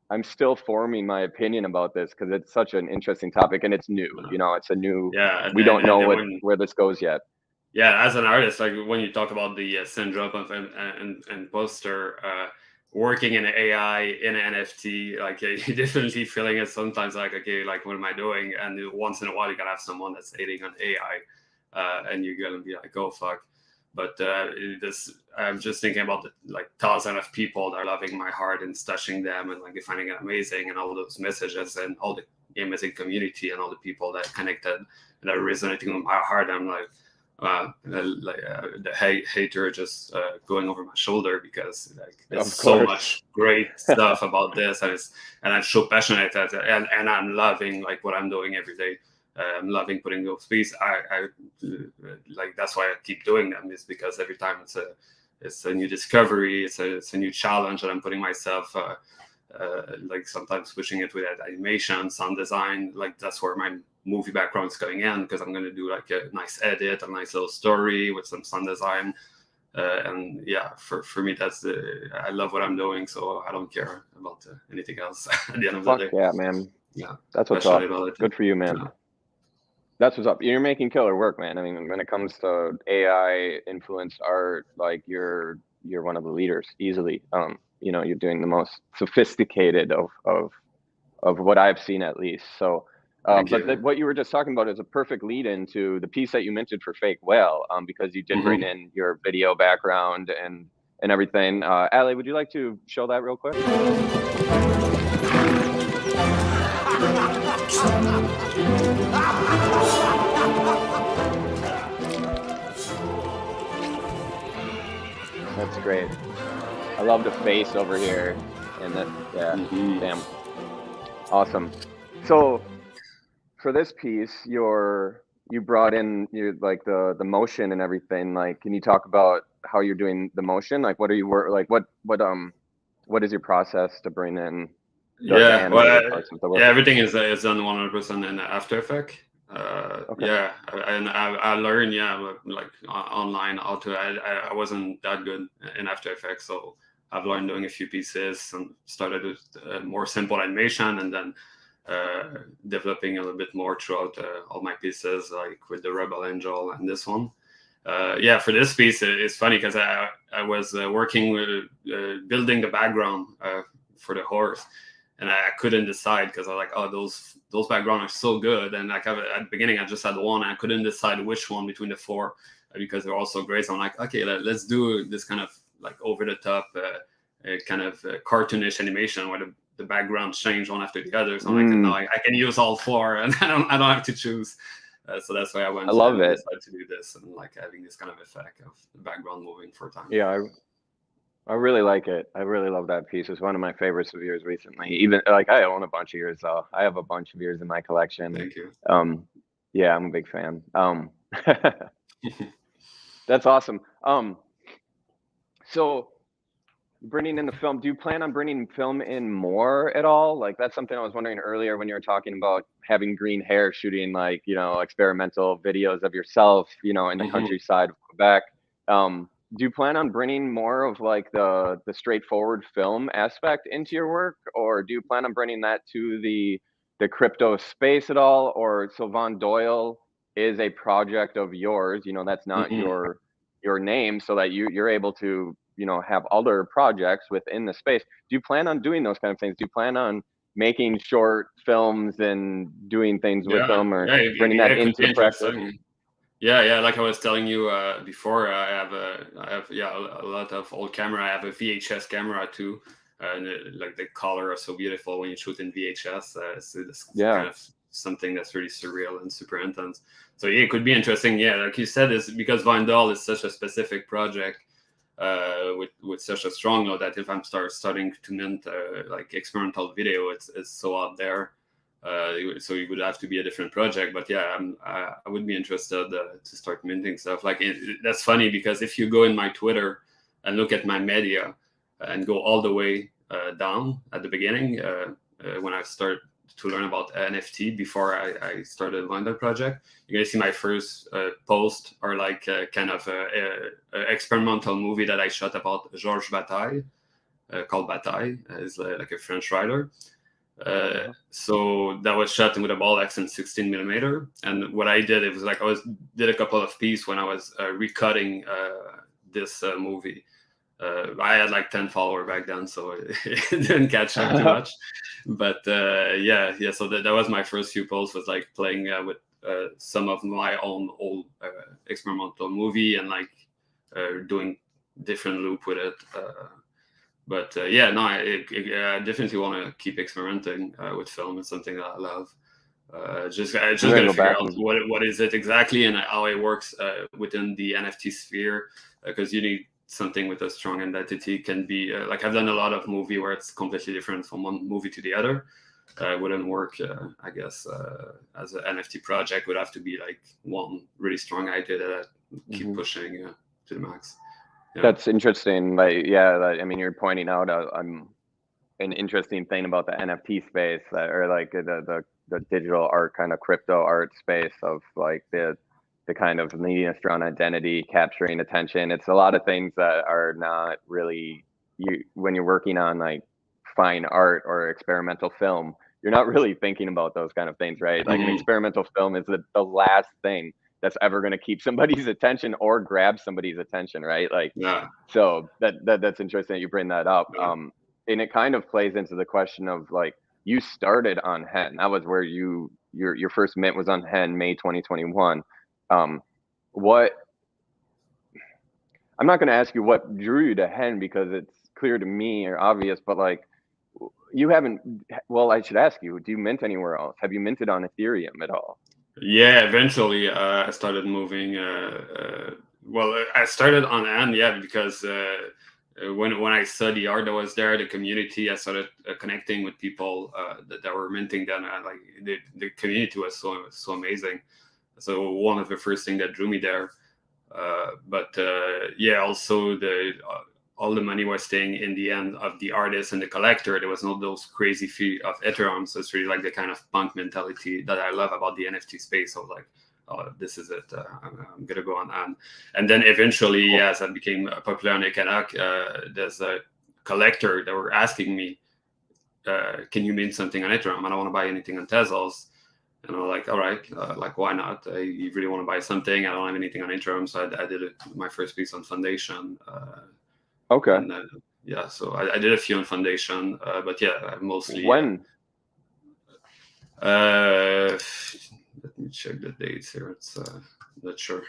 I'm still forming my opinion about this because it's such an interesting topic and it's new, it's a new, we don't know where this goes yet. Yeah, as an artist, like when you talk about the syndrome of an imposter, working in AI, in NFT, like you're definitely feeling it sometimes, like, okay, like what am I doing? And once in a while you gotta have someone that's hating on AI, and you're gonna be like, oh fuck. But I'm just thinking about the like thousands of people that are loving my art and touching them and like finding it amazing, and all those messages and all the amazing community and all the people that connected that are resonating with my heart. I'm like, the hater just going over my shoulder because like there's so much great stuff about this, and I'm so passionate at it, and I'm loving like what I'm doing every day. I'm loving putting those pieces. I like, that's why I keep doing them, is because every time it's a new discovery, it's a new challenge, and I'm putting myself like sometimes pushing it with animation, sound design. Like that's where my movie background is going in, because I'm going to do like a nice edit, a nice little story with some sound design. And yeah, for me, I love what I'm doing, so I don't care about anything else at the end of the day. Yeah, man. Yeah, that's what's up. Good for you, man. Yeah. That's what's up. You're making killer work, man. I mean, when it comes to AI influenced art, like you're one of the leaders easily. You're doing the most sophisticated of what I've seen, at least. So, but what you were just talking about is a perfect lead into the piece that you mentioned for FakeWhale, because you did bring in your video background and everything. Ali, would you like to show that real quick? That's great. I love the face over here, and that, damn, awesome. So for this piece, you brought in like the motion and everything. Like, can you talk about how you're doing the motion? Like, what are you like? What is your process to bring in? Parts of the work? Everything is done 100% in After Effects. Yeah, and I learned like online how to. I wasn't that good in After Effects, so I've learned doing a few pieces and started with more simple animation, and then developing a little bit more throughout all my pieces, like with the Rebel Angel and this one. For this piece, it's funny because I was working with building the background for the horse, and I couldn't decide because I was like, oh, those backgrounds are so good, and like at the beginning I just had one, and I couldn't decide which one between the 4 because they're all so great. So I'm like, okay, let's do this kind of like over the top kind of cartoonish animation where the backgrounds change one after the other. So I'm like, no, I can use all 4, and I don't have to choose. So that's why I decided to do this, and like having this kind of effect of the background moving for time. Yeah, I really like it. I really love that piece. It's one of my favorites of yours recently. Even like I own a bunch of yours, so I have a bunch of yours in my collection. Thank you. Yeah, I'm a big fan. That's awesome. So bringing in the film, do you plan on bringing film in more at all? Like, that's something I was wondering earlier when you were talking about having green hair, shooting like, experimental videos of yourself, in the countryside of Quebec. Do you plan on bringing more of like the straightforward film aspect into your work, or do you plan on bringing that to the crypto space at all? Or so Von Doyle is a project of yours, that's not your name, so that you're able to have other projects within the space. Do you plan on doing those kind of things? Do you plan on making short films and doing things with them, or bringing that into the practice? Yeah. Like I was telling you before, I have a lot of old camera. I have a VHS camera too, and like the color are so beautiful when you shoot in VHS. It's kind of something that's really surreal and super intense. So it could be interesting. Yeah, like you said, is because Von Doyle is such a specific project. with such a strong note that if I'm starting to mint like experimental video, it's so out there. So it would have to be a different project. But yeah, I would be interested to start minting stuff. Like that's funny because if you go in my Twitter and look at my media and go all the way down at the beginning when I started to learn about NFT before I started London project, you're gonna see my first post or like kind of a experimental movie that I shot about Georges Bataille called Bataille. Is like a French writer. So that was shot with a Bolex and 16 millimeter. And what I did, it was like did a couple of pieces when I was recutting this movie. I had like 10 followers back then, so it didn't catch up too much. But yeah. So that was my first few posts, was like playing with some of my own old experimental movie and like doing different loop with it. But yeah, no, I definitely want to keep experimenting with film. It's something that I love. Just gotta figure out what is it exactly and how it works within the NFT sphere, because you need something with a strong identity. Can be like I've done a lot of movie where it's completely different from one movie to the other. Wouldn't work, I guess, as an NFT project. Would have to be like one really strong idea that I keep pushing to the max. Yeah. That's interesting. Like, yeah, I mean, you're pointing out an interesting thing about the NFT space, or like the digital art, kind of crypto art space of like the kind of needing a strong identity, capturing attention. It's a lot of things that are not really when you're working on like fine art or experimental film, you're not really thinking about those kind of things, right? Like an experimental film is the last thing that's ever going to keep somebody's attention or grab somebody's attention, right? Like, so that's interesting that you bring that up. And it kind of plays into the question of like, you started on Hen. That was where your first mint was on Hen, May 2021. What, I'm not going to ask you what drew you to Hen because it's clear to me or obvious, but like, you haven't, well, I should ask you, do you mint anywhere else? Have you minted on Ethereum at all? Yeah, eventually I started moving. Well, I started on Hen, yeah, because when I saw the art that was there, the community, I started connecting with people that were minting. Then like the community was so amazing. So one of the first things that drew me there. But yeah, also all the money was staying in the end of the artist and the collector. There was no those crazy fee of Ethereum. So it's really like the kind of punk mentality that I love about the NFT space. So like, oh, this is it. I'm gonna go on. And then eventually, as I became popular on Ecanuck, there's a collector that were asking me, can you mint something on Ethereum? I don't want to buy anything on Tezos. And I'm like, all right, like, why not? You really want to buy something? I don't have anything on Ethereum. So I did my first piece on Foundation. Okay. And, yeah, so I did a few on Foundation, but yeah, mostly. When? Let me check the dates here. It's not sure.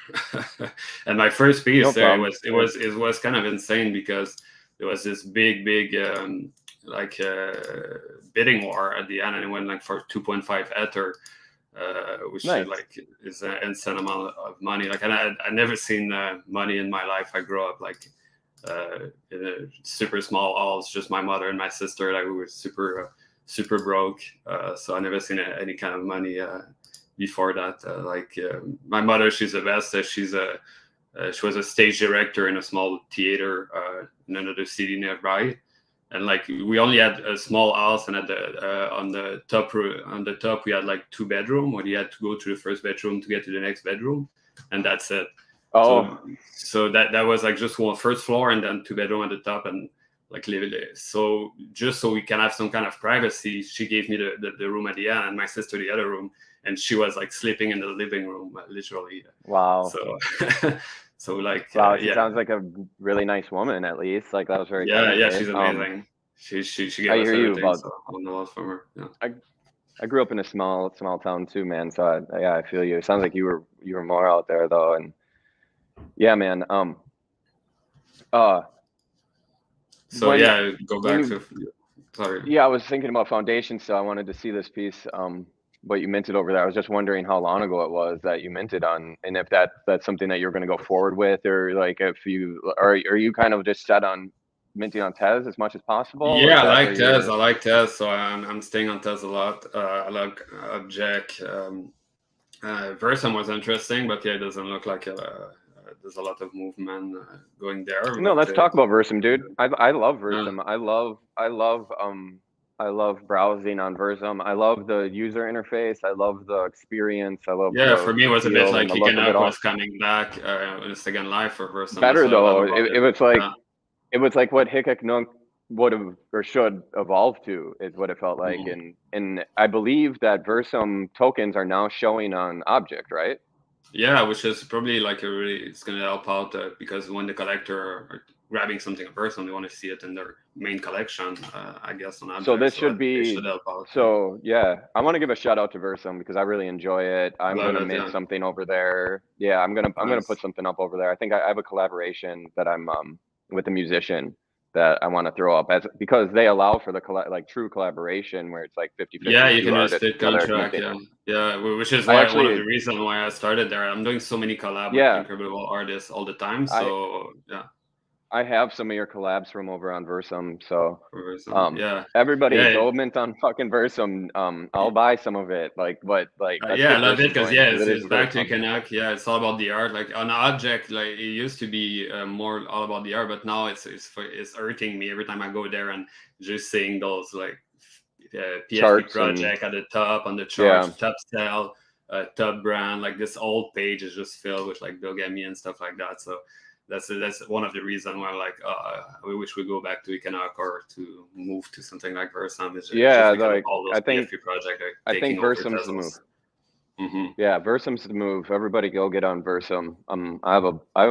And my first piece it was kind of insane because there was this big like bidding war at the end, and it went like for 2.5 Ether. Which like is an insane amount of money. Like, and I never seen money in my life. I grew up like in a super small house, just my mother and my sister. Like we were super broke. So I never seen any kind of money before that. Like my mother, she's the best. She was a stage director in a small theater in another city nearby. And like we only had a small house, and at the on the top we had like 2 bedrooms. Where you had to go to the first bedroom to get to the next bedroom, and that's it. Oh, so that was like just one first floor and then 2 bedroom at the top, and like live there. So just so we can have some kind of privacy, she gave me the room at the end, and my sister the other room, and she was like sleeping in the living room, literally. Wow. So. So like, wow, she sounds like a really nice woman. At least, like that was very. Yeah, she's amazing. She gave us everything. So I learned a lot from her. Yeah. I grew up in a small town too, man. So I feel you. It sounds like you were more out there though, and yeah, man. So go back to. Sorry. Yeah, I was thinking about Foundation, so I wanted to see this piece what you minted over there. I was just wondering how long ago it was that you minted on, and if that's something that you're going to go forward with, or like if you are you kind of just set on minting on Tez as much as possible? Or Yeah, is I that like where Tez. you're- I like Tez, so I'm staying on Tez a lot. I like Object. Versum was interesting, but yeah, it doesn't look like there's a lot of movement going there. No, But let's talk about Versum, dude. I love uh, Versum. I love browsing on Versum. I love the user interface. I love the experience. I love yeah, for me, it was a bit feel and like the look of it Economic all. was coming back in a second life for Versum. That's Better what I love though. about It was like Yeah. it was like what Hickok Nunk would have or should evolve to is what it felt like. Mhm. And I believe that Versum tokens are now showing on Object, right? Yeah, which is probably like it's going to help out because when the collector are grabbing something in person, they want to see it in their main collection, I guess, on So Object. this So should it be should help out. so yeah. I want to give a shout out to Versum because I really enjoy it. I'm Love gonna it, mint yeah. something over there. Yeah, I'm gonna Nice. put something up over there. I think I have a collaboration that I'm with a musician that I want to throw up as because they allow for the like true collaboration where it's like 50-50 Yeah, you two can do a artists split together contract. minting. Yeah, which is I why one of actually the reasons why I started there. I'm doing so many collab with yeah, incredible artists all the time. I So yeah, I have some of your collabs from over on Versum, so for some, yeah, everybody yeah. go mint on fucking Versum. I'll buy some of it. Like let's Yeah, I get love it Versum because going yeah, because it is it's really back to fun. Canuck. Yeah, it's all about the art. Like on Object, like it used to be more all about the art, but now it's hurting me every time I go there and just seeing those like PFP Charts and project at the top on the yeah. charts, top sell, top brand. Like this old page is just filled with like Bilgami and stuff like that. So that's one of the reasons why I'm like, we wish we go back to Economic or to move to something like Versum. It's Yeah, just because of like all those PFP projects are I taking think over Versum's the move. Tezos. Mm-hmm. Yeah, Versum's the move. Everybody go get on Versum. I have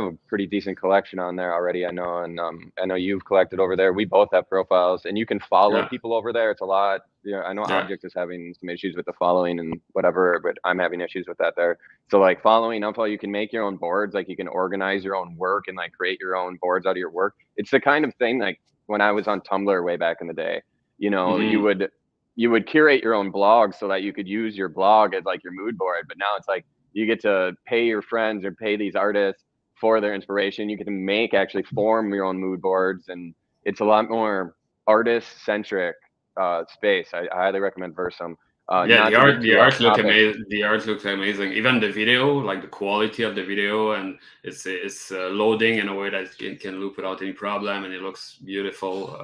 a pretty decent collection on there already. I know, and I know you've collected over there. We both have profiles, and you can follow Yeah, people over there. It's a lot. You know, I know yeah, Object is having some issues with the following and whatever, but I'm having issues with that there. So like following up, you can make your own boards. Like you can organize your own work and like create your own boards out of your work. It's the kind of thing like when I was on Tumblr way back in the day. You know, mm-hmm. you would curate your own blog so that you could use your blog as like your mood board. But now it's like you get to pay your friends or pay these artists for their inspiration. You get to actually form your own mood boards, and it's a lot more artist centric space. I highly recommend Versum. Yeah, Not to get the too off art look topic. amazing. The art looks amazing. Even the video, like the quality of the video, and it's loading in a way that it can loop without any problem, and it looks beautiful.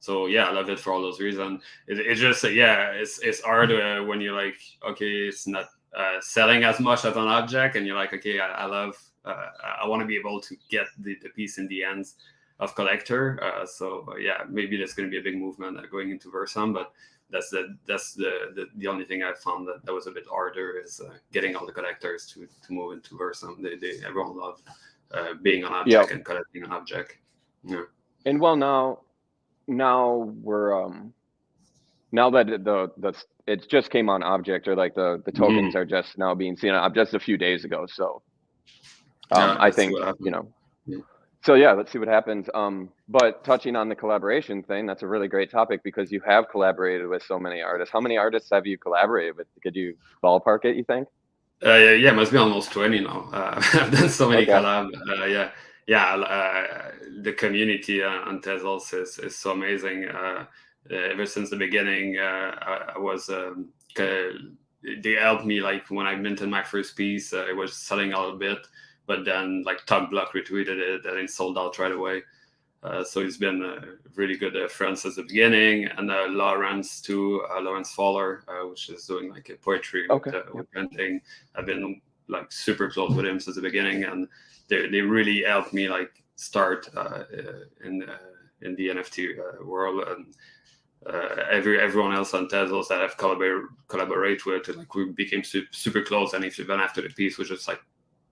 So yeah, I love it for all those reasons. It's just yeah, it's hard when you're like, okay, it's not selling as much as an object, and you're like, okay, I love, I want to be able to get the piece in the hands of collector. So yeah, maybe there's going to be a big movement going into Versum, but that's the only thing I found that was a bit harder is getting all the collectors to move into Versum. They everyone love being an object and collecting an object. Yeah. And well, now we're now that the it just came on Object, or like the tokens are just now being seen on just a few days ago. So Yeah, I think you know. So yeah, let's see what happens. But touching on the collaboration thing, that's a really great topic because you have collaborated with so many artists. How many artists have you collaborated with? Could you ballpark it, you think? Yeah, must be almost 20 now. I've done so many Okay. collab. The community on Tezos is so amazing. Ever since the beginning, I was they helped me like when I minted my first piece. It was selling a little bit, but then like Tug Block retweeted it and it sold out right away. So he's been really good friends since the beginning, and Lawrence too, Lawrence Fowler, which is doing like a poetry with printing. I've been like super close with him since the beginning, and they really helped me like start in the NFT world. And everyone else on Tezos that I've collaborate with, like we became super close, and even after the piece, we just like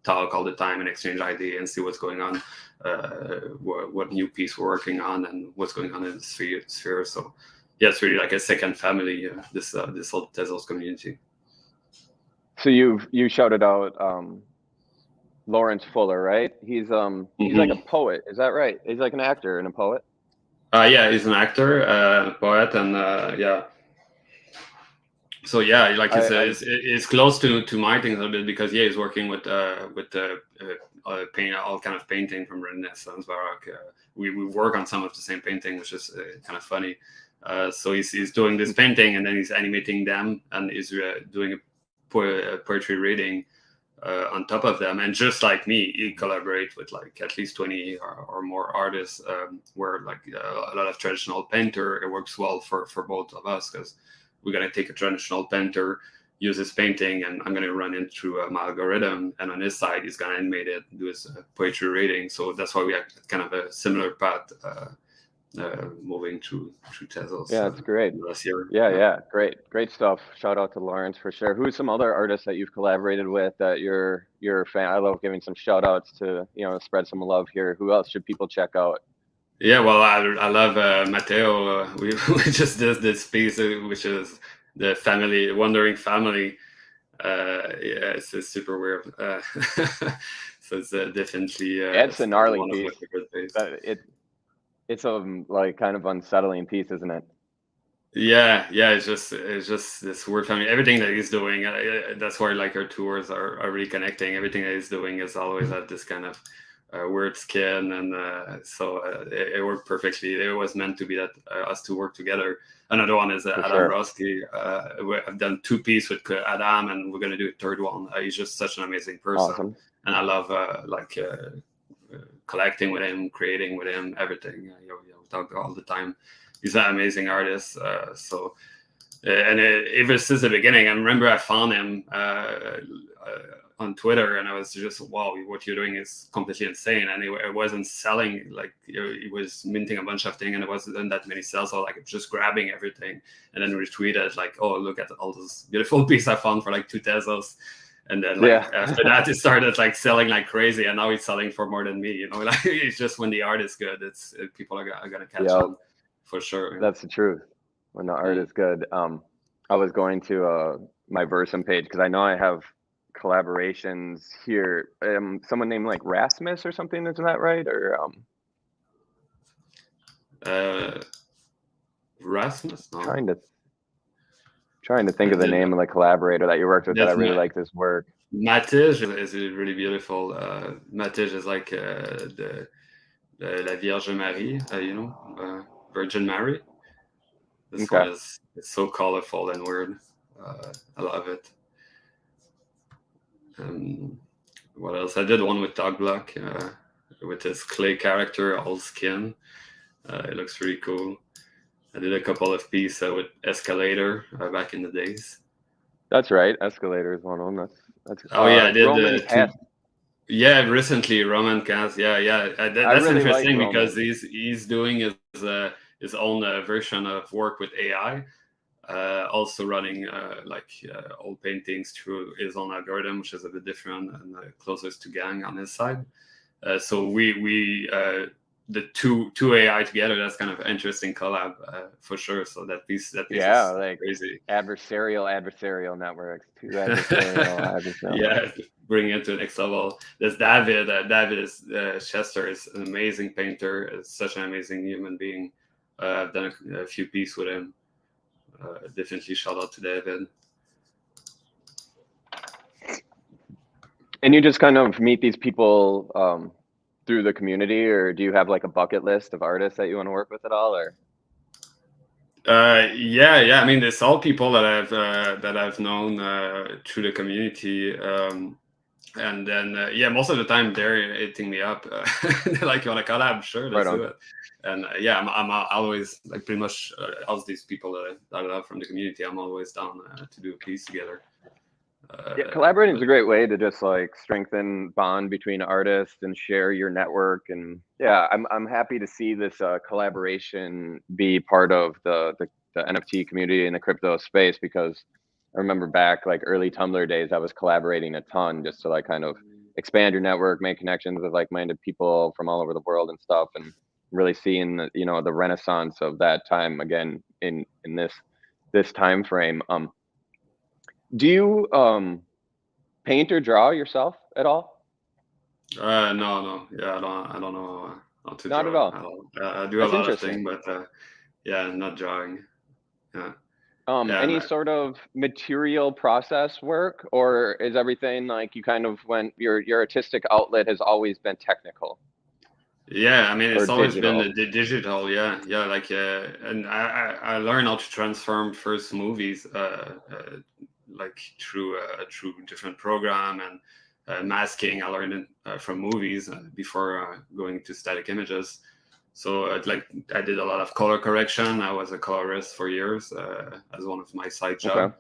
talk all the time and exchange idea and see what's going on, what new piece we're working on and what's going on in the sphere. So yeah, it's really like a second family, this whole Tezos community. So you shouted out Lawrence Fuller, right? He's like a poet, is that right? He's like an actor and a poet. Yeah, he's an actor, a poet, and yeah. So yeah, like I it's close to my things a little bit because yeah, he's working with paint, all kind of painting from Renaissance Baroque. We work on some of the same painting, which is kind of funny. So he's doing this painting and then he's animating them and he's doing a poetry reading on top of them. And just like me, he collaborates with like at least 20 or more artists. Where like a lot of traditional painter, it works well for both of us because we're gonna take a traditional painter, use his painting, and I'm gonna run it through my algorithm. And on his side, he's gonna animate it, do his poetry reading. So that's why we have kind of a similar path moving through Tezos. Yeah, it's great. Last year. Yeah, great stuff. Shout out to Lawrence for sure. Who's some other artists that you've collaborated with that you're a fan? I love giving some shout outs to, spread some love here. Who else should people check out? Yeah, well, I love Matteo. We just did this piece, which is the family, wandering family. Yeah, it's super weird. So it's definitely It's a gnarly one of my piece. favorite pieces. It's a like kind of unsettling piece, isn't it? Yeah, it's just this weird family. Everything that he's doing, that's why like our tours are really connecting. Everything that he's doing is always at this kind of weird skin, and so it worked perfectly. It was meant to be that us to work together. Another one is Adam sure. Roski. I've done 2 pieces with Adam, and we're gonna do a third one. He's just such an amazing person, Awesome. and I love collecting with him, creating with him, everything. We talk all the time. He's an amazing artist. Ever since the beginning, I remember I found him on Twitter, and I was just, wow, what you're doing is completely insane. And it wasn't selling, like he was minting a bunch of things, and it wasn't that many sales. So like just grabbing everything and then retweeted like, oh, look at all those beautiful pieces I found for like 2 Teslas. And then after that, it started like selling like crazy, and now it's selling for more than me. Like it's just when the art is good, people are gonna catch on for sure. That's the truth. When the art is good. I was going to my Versum page because I know I have collaborations here. Someone named like Rasmus or something, isn't that right? Or Rasmus? No. Trying to think of the name of the collaborator that you worked with that I really like this work. Matij is really beautiful. Matij is like the La Vierge Marie, Virgin Mary. This one is so colorful and weird. I love it. What else? I did one with Dog Block with his clay character, all skin. It looks really cool. I did a couple of pieces with Escalator back in the days. That's right. Escalator is one of them. That's I did Roman Cast. Yeah, recently Roman Cast. Yeah. That's really interesting because he's doing his own version of work with AI. Also running old paintings through his own algorithm, which is a bit different and closest to Gang on his side. So we the two AI together, that's kind of an interesting collab for sure. So that piece is like crazy. Adversarial networks, 2 adversarial. Yeah, bring it to the next level. There's David. David Chester is an amazing painter. Is such an amazing human being. I've done a few pieces with him. Definitely shout out to David. And you just kind of meet these people through the community, or do you have like a bucket list of artists that you want to work with at all? Or I mean, it's all people that I've known through the community, and then most of the time they're hitting me up. They're like, you want to collab? Sure, let's do it. And I'm always like pretty much all these people that I love from the community. I'm always down to do a piece together. Collaborating is a great way to just like strengthen bond between artists and share your network. And I'm happy to see this collaboration be part of the NFT community in the crypto space, because I remember back like early Tumblr days, I was collaborating a ton just to like kind of expand your network, make connections with like-minded people from all over the world and stuff, and really seeing the renaissance of that time again in this time frame. Do you paint or draw yourself at all? No. Yeah, I don't know how to draw. Not at all. I do a lot of things, but not drawing. Yeah. Any sort of material process work, or is everything like you kind of went, your artistic outlet has always been technical? Yeah, I mean, Or it's always been digital? the digital. Yeah, yeah. Like, and I learned how to transform first movies, like through different program and masking. I learned it from movies before going to static images. So like I did a lot of color correction. I was a colorist for years as one of my side Okay.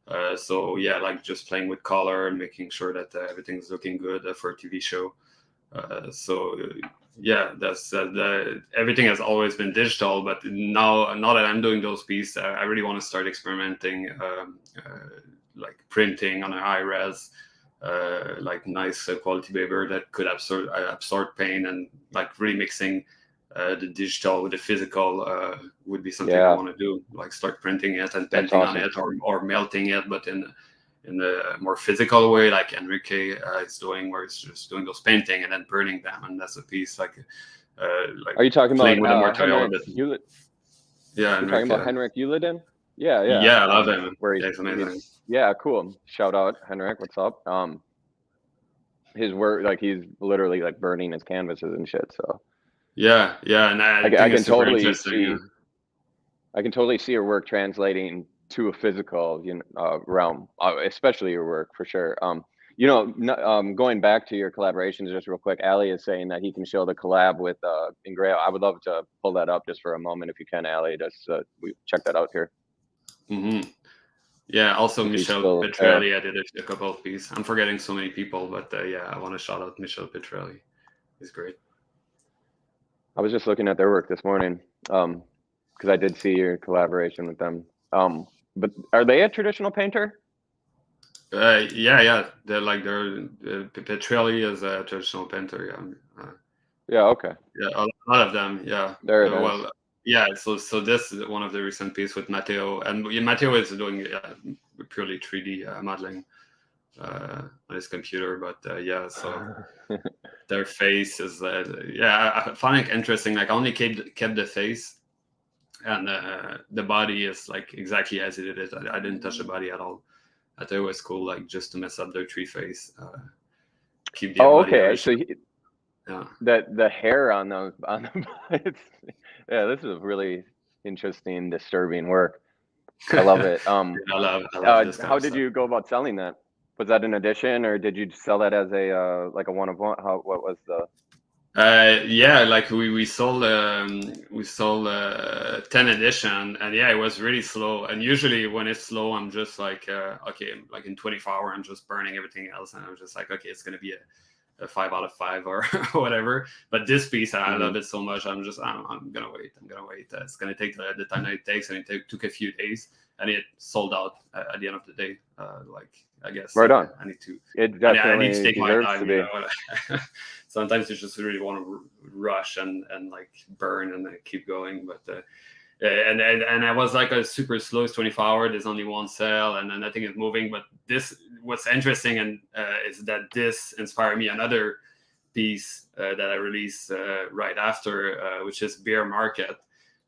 job. So yeah, like just playing with color and making sure that everything's looking good for a TV show. So yeah, that's everything has always been digital, but now that I'm doing those pieces, I really want to start experimenting, like printing on an high res, like nice quality paper that could absorb paint, and like really mixing the digital with the physical would be something I want to do, like start printing it and That's painting on awesome. it, or melting it, but in a more physical way, like Enrique is doing, where it's just doing those painting and then burning them, and that's a piece like Are you talking playing about with the material a Henrik bit. Hewlett? Yeah, You're talking about Enrique. Henrik Ulleden? Yeah, yeah. Yeah, I love him. Where Yeah, it's amazing. yeah, cool. Shout out Henrik, what's up? His work, like he's literally like burning his canvases and shit. So Yeah, yeah, and I I think it's can super totally interesting. see, I can totally see your work translating to a physical, realm, especially your work for sure. Going back to your collaborations just real quick, Ali is saying that he can show the collab with Ingrail. I would love to pull that up just for a moment if you can, Ali. Just we check that out here. Mm-hmm. Yeah, also If he's Michel still there. Petrelli, I did a couple of pieces. I'm forgetting so many people, but yeah, I want to shout out Michel Petrelli. He's great. I was just looking at their work this morning, because I did see your collaboration with them. But are they a traditional painter? Yeah. They're Petrelli is a traditional painter. Yeah. Yeah, okay. Yeah, a lot of them. Yeah. There it is. Well, yeah. So this is one of the recent pieces with Matteo, and Matteo is doing purely 3D modeling on his computer. But yeah, so their face is I find it interesting. Like I only kept the face, and the body is like exactly as it is. I didn't touch the body at all. I thought it was cool, like just to mess up their tree face. Keep the body okay. original. So Yeah. the hair on those yeah, this is really interesting, disturbing work. I love it. I love this kind How of did stuff. you go about selling that? Was that an edition, or did you sell that as a like a one of one? What was the? Yeah, like we sold 10 edition, and yeah, it was really slow. And usually when it's slow, I'm just like okay, like in 24 hours, I'm just burning everything else, and I'm just like, okay, it's gonna be a 5 out of 5 or whatever. But this piece, I love it so much. I'm gonna wait. It's gonna take the time that it takes, and it took a few days, and it sold out at the end of the day. Like I guess Right on. I need to. It definitely I need to take my deserves time. to be. Sometimes you just really want to rush and like burn and keep going, but. And I was like a super slow. It's 24 hours. There's only one cell, and then nothing is moving. But what's interesting and is that this inspired me another piece that I released right after, which is bear market,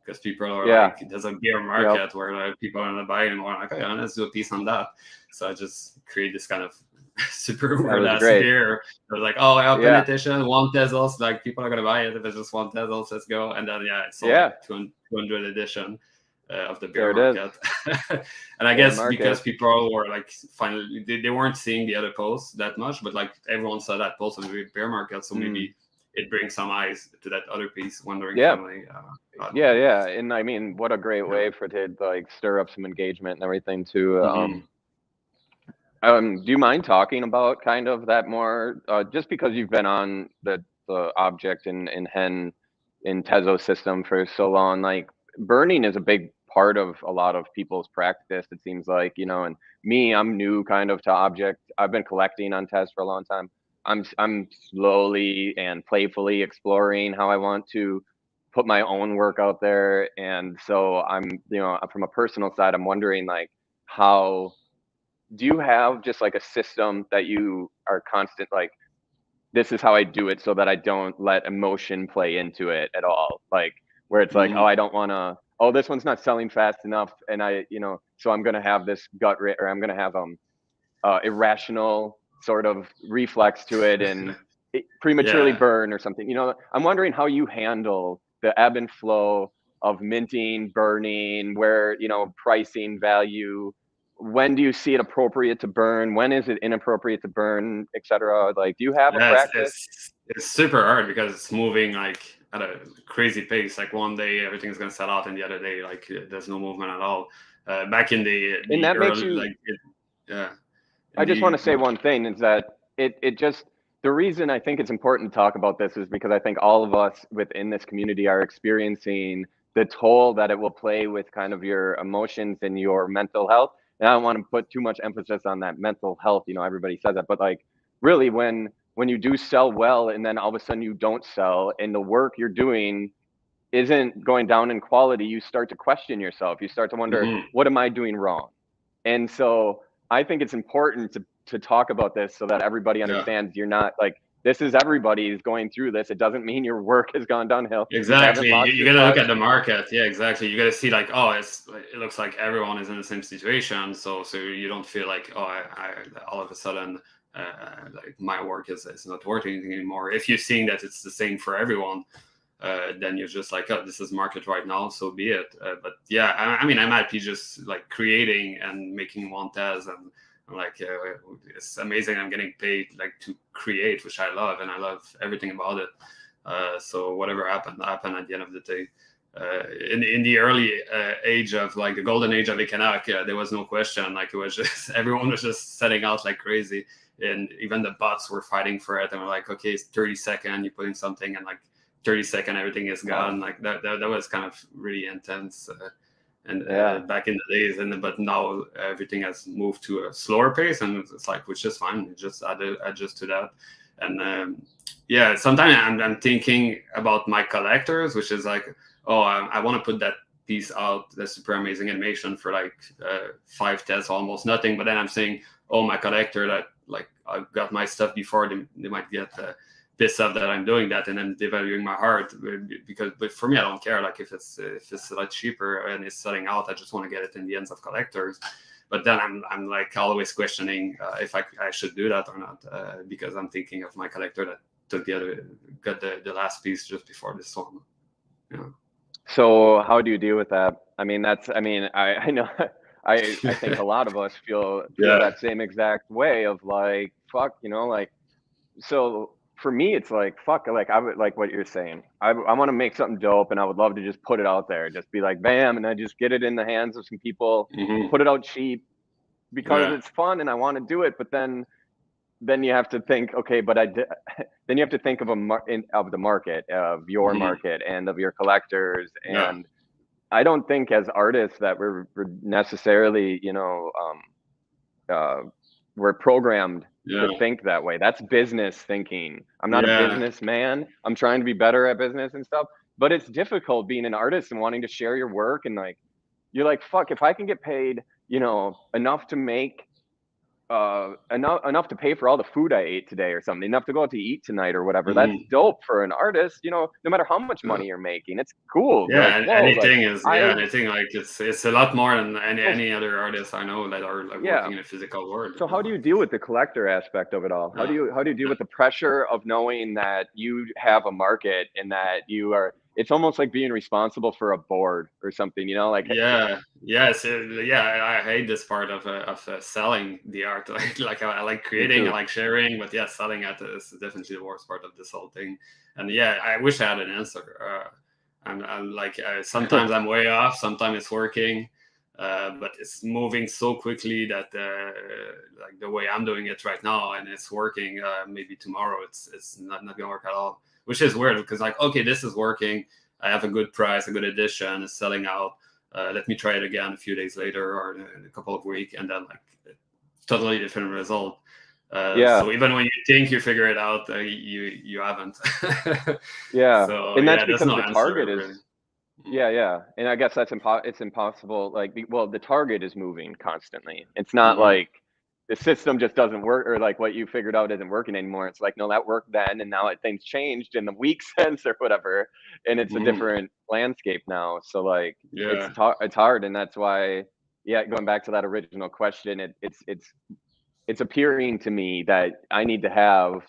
because people are like, there's a bear market where like, people are not buying anymore. I'm like, okay, let's do a piece on that. So I just create this kind of super weird ass beer. I was like, oh, open edition, 1 Tezos, like people are gonna buy it if it's just 1 Tezos, let's go. And then it's sold like 200 edition of the bear market. And I guess because people were like finally they weren't seeing the other posts that much, but like everyone saw that post of the bear market, so maybe it brings some eyes to that other piece, wondering family. And I mean, what a great way for it to like stir up some engagement and everything too. Do you mind talking about kind of that more, just because you've been on the object in Hen in Tezos system for so long? Like burning is a big part of a lot of people's practice, it seems like, and me, I'm new kind of to object. I've been collecting on Tez for a long time. I'm slowly and playfully exploring how I want to put my own work out there. And so I'm, from a personal side, I'm wondering like how do you have just like a system that you are constant, like, this is how I do it so that I don't let emotion play into it at all? Like where it's like, oh, I don't want to, oh, this one's not selling fast enough, and so I'm gonna have this or I'm gonna have irrational sort of reflex to it and prematurely Yeah. burn or something. I'm wondering how you handle the ebb and flow of minting, burning, where, pricing, value. When do you see it appropriate to burn? When is it inappropriate to burn, etc.? Like, do you have a Yeah, practice? it's super hard because it's moving like at a crazy pace. Like one day everything's gonna sell out, and the other day like there's no movement at all. Back in And the that makes early you, yeah, in I just want the to say one thing is that it just, the reason I think it's important to talk about this is because I think all of us within this community are experiencing the toll that it will play with kind of your emotions and your mental health. And I don't want to put too much emphasis on that mental health. Everybody says that, but like really when you do sell well and then all of a sudden you don't sell and the work you're doing isn't going down in quality, you start to question yourself. You start to wonder, Mhm. what am I doing wrong? And so I think it's important to talk about this so that everybody Yeah. understands you're not like, this is everybody's going through this. It doesn't mean your work has gone downhill. You haven't Exactly. lost You your got to look touch. at the market. Yeah, exactly. You got to see like, oh, it looks like everyone is in the same situation. So you don't feel like, oh, I all of a sudden like my work is not working anymore. If you're seeing that it's the same for everyone, then you're just like, oh, this is market right now, so be it. But yeah, I mean, I might be just like creating and making montages and like it's amazing. I'm getting paid like to create, which I love, and I love everything about it. So whatever happened at the end of the day. In the early age of like the golden age of Economic, there was no question. Like it was just everyone was just setting out like crazy, and even the bots were fighting for it. And we're like, okay, it's 30-second, you put in something, and like 30-second, everything is gone. Like that was kind of really intense. Back in the days, but now everything has moved to a slower pace, and it's like which is fine. You just adjust to that, and yeah. Sometimes I'm thinking about my collectors, which is like, oh, I want to put that piece out, that super amazing animation for like 5 tests, almost nothing. But then I'm saying, oh, my collector that like I got my stuff before, they might get pissed off that I'm doing that and then devaluing my heart but for me I don't care. Like if it's a lot cheaper and it's selling out, I just want to get it in the hands of collectors. But then I'm like always questioning if I should do that or not because I'm thinking of my collector that got the last piece just before this one. Yeah. So how do you deal with that? I mean, I know I think a lot of us feel Yeah. that same exact way of like, fuck, like, so for me, it's like, fuck, like I would like what you're saying. I want to make something dope and I would love to just put it out there, just be like, bam. And I just get it in the hands of some people, Mm-hmm. put it out cheap because Yeah. it's fun and I want to do it. But then you have to think, okay, but then you have to think of of the market, of your Mm-hmm. market and of your collectors. Yeah. And I don't think as artists that we're necessarily, we're programmed Yeah. to think that way. That's business thinking. I'm not a Yeah. businessman. I'm trying to be better at business and stuff, but it's difficult being an artist and wanting to share your work. And like, you're like, fuck, if I can get paid, enough to make enough to pay for all the food I ate today or something, enough to go out to eat tonight or whatever. That's Mm-hmm. dope for an artist, no matter how much Yeah. money you're making. It's cool. You're like, Yeah, whoa, like anything like it's a lot more than any other artists I know that are like yeah. working in a physical world. So how do you deal with the collector aspect of it all? How do you deal with the pressure of knowing that you have a market and that it's almost like being responsible for a board or something, like I hate this part of selling the art. Like I like creating, I like sharing, but yeah, selling it is definitely the worst part of this whole thing. And yeah, I wish I had an answer. I'm like sometimes I'm way off, sometimes it's working. But it's moving so quickly that like the way I'm doing it right now and it's working, maybe tomorrow it's not gonna work at all, which is weird because like, okay, this is working, I have a good price, a good edition, it's selling out, let me try it again a few days later or in a couple of weeks, and then like totally different result. So even when you think you figure it out, you haven't. Yeah. So And that's yeah, because there's no the answer target really. is yeah. And I guess that's it's impossible. Like, well, the target is moving constantly. It's not like the system just doesn't work, or like what you figured out isn't working anymore. It's like, no, that worked then, and now things changed in the week since or whatever, and it's a different landscape now. So like, Yeah. it's hard, and that's why, yeah, going back to that original question, it's appearing to me that I need to have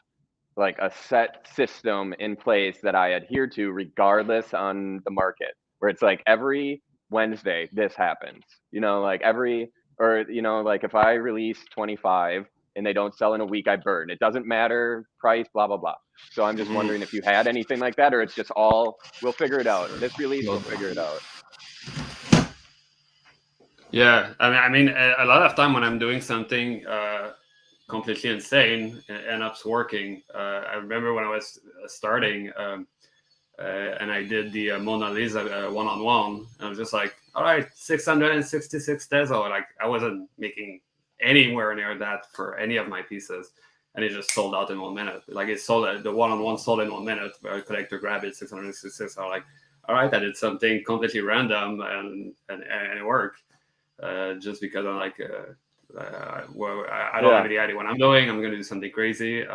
like a set system in place that I adhere to regardless on the market, where it's like every Wednesday this happens, like like if I release 25 and they don't sell in a week, I burn. It doesn't matter price, blah, blah, blah. So I'm just wondering if you had anything like that, or it's just we'll figure it out. This release, we'll figure it out. Yeah, I mean, a lot of time when I'm doing something completely insane, it ends up working. I remember when I was starting, and I did the Mona Lisa one-on-one. I was just like, all right, 666 Teso. Like, I wasn't making anywhere near that for any of my pieces, and it just sold out in 1 minute. Like, it sold, the one-on-one sold in 1 minute. A collector grabbed it, 666. I was like, all right, I did something completely random, and it worked. Just because I'm like, well, I don't have any idea what I'm doing. I'm going to do something crazy.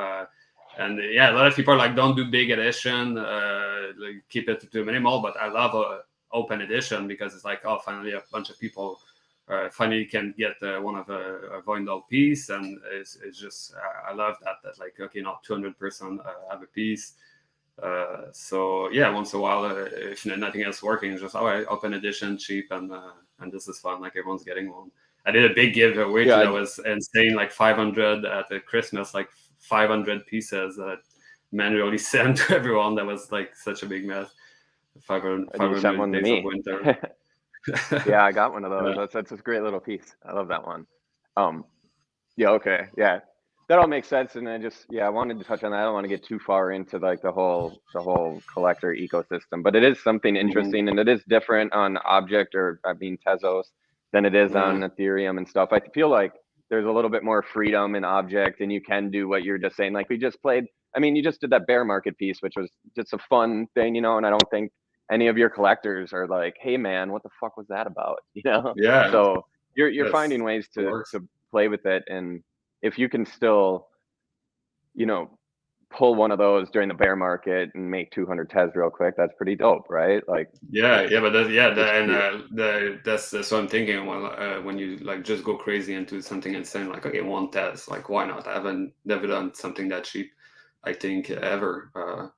And yeah, a lot of people are like, don't do big edition, like, keep it to minimal. But I love open edition because it's like, oh, finally a bunch of people finally can get one of a Doyle piece, and it's just I love that like, okay, not 200% have a piece. So yeah, once in a while, if nothing else working, just open edition, cheap, and this is fun. Like, everyone's getting one. I did a big giveaway that was insane, like 500 at the Christmas, like 500 pieces that I manually sent to everyone. That was like such a big mess. 500 days of winter. Yeah, I got one of those. That's a great little piece. I love that one. Yeah, okay, yeah, that all makes sense. And I wanted to touch on that. I don't want to get too far into like the whole collector ecosystem, but it is something interesting, and it is different on Object, or I mean Tezos, than it is on Ethereum and stuff. I feel like there's a little bit more freedom in Object, and you can do what you're just saying. Like, we just played, I mean, you just did that bear market piece, which was just a fun thing, and I don't think any of your collectors are like, hey man, what the fuck was that about? Yeah. So you're finding ways to play with it, and if you can still, pull one of those during the bear market and make 200 Tez real quick, that's pretty dope, right? Like, but that's what I'm thinking. When you like just go crazy into something insane, like, okay, 1 Tez, like, why not? I haven't never done something that cheap, I think, ever. I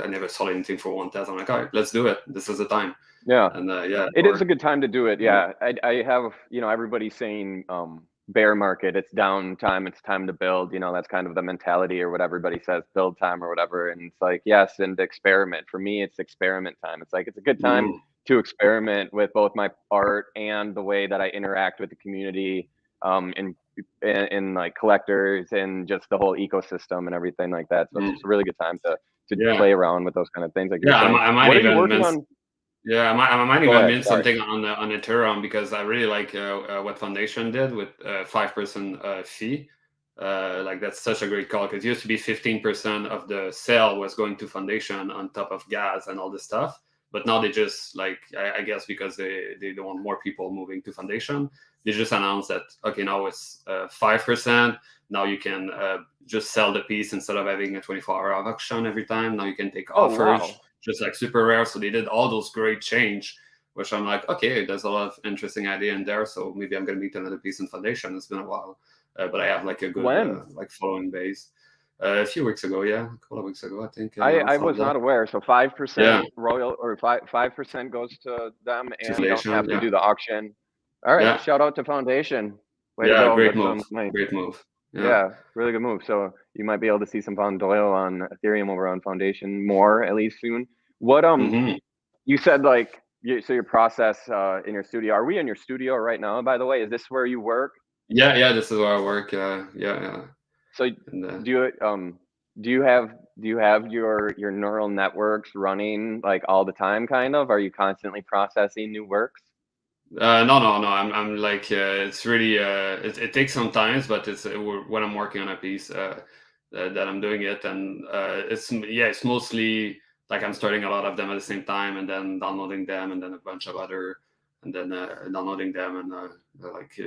never sold anything for 1 Tez. I'm like, all right, let's do it. This is the time. Yeah, and it is a good time to do it. Yeah, I have, everybody saying bear market, it's down time, it's time to build. That's kind of the mentality, or what everybody says, build time or whatever. And it's like, yes, and experiment. For me, it's experiment time. It's like, it's a good time to experiment with both my art and the way that I interact with the community, in like collectors and just the whole ecosystem and everything like that. So it's a really good time to play around with those kind of things. Like, I might what even are you working on? Yeah, I might even mint something on Ethereum, because I really like what Foundation did with 5% fee. Like, that's such a great call, because it used to be 15% of the sale was going to Foundation on top of gas and all this stuff. But now they just, like, I guess because they don't want more people moving to Foundation, they just announced that, okay, now it's 5%. Now you can just sell the piece instead of having a 24-hour auction every time. Now you can take offers. Wow. Just like super rare. So they did all those great change, which I'm like, okay, there's a lot of interesting idea in there. So maybe I'm going to meet another piece in Foundation. It's been a while, but I have like a good like following base. A few weeks ago, a couple of weeks ago, I think. I was not aware. So 5% royal, or 5% goes to them, and you don't have to do the auction. All right, shout out to Foundation. Way to go. Great move. Nice. Great move. Yeah, really good move. So you might be able to see some Doyle on Ethereum over on Foundation more, at least soon. What you said, like, so your process in your studio. Are we in your studio right now, by the way? Is this where you work? Yeah, this is where I work. Yeah. So do you have your neural networks running like all the time, kind of? Are you constantly processing new works? No. I'm like, it's really it takes some time, but it's when I'm working on a piece that I'm doing it, and it's mostly like I'm starting a lot of them at the same time, and then downloading them, and then a bunch of other, and then downloading them, and like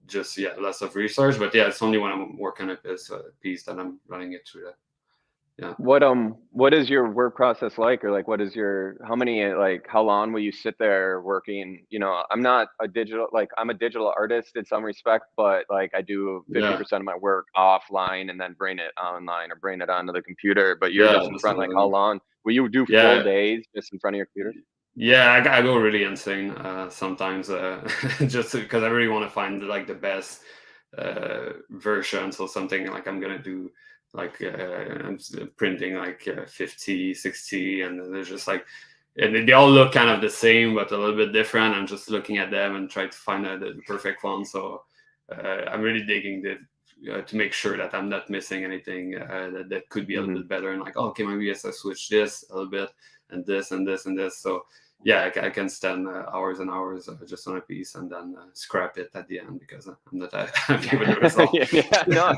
just less of research. But yeah, it's only when I'm working on this piece that I'm running it through that. Yeah. What is your work process like, or like what is your how long will you sit there working? I'm not a digital, like I'm a digital artist in some respect, but like I do Yeah. 50% of my work offline and then bring it online or bring it onto the computer. But you're Yeah. just in front, like how long will you do full Yeah. days just in front of your computer? Yeah, I go really insane sometimes, just because I really want to find like the best versions or something. Like I'm gonna do like printing like 50, 60, and they're just like they all look kind of the same but a little bit different. I'm just looking at them and try to find the perfect one. So I'm really digging to make sure that I'm not missing anything that could be a little bit better. And like, okay, maybe yes, I switch this a little bit and this and this and this. So yeah, I can spend hours and hours just on a piece and then scrap it at the end because I'm not happy with the result. Yeah, no.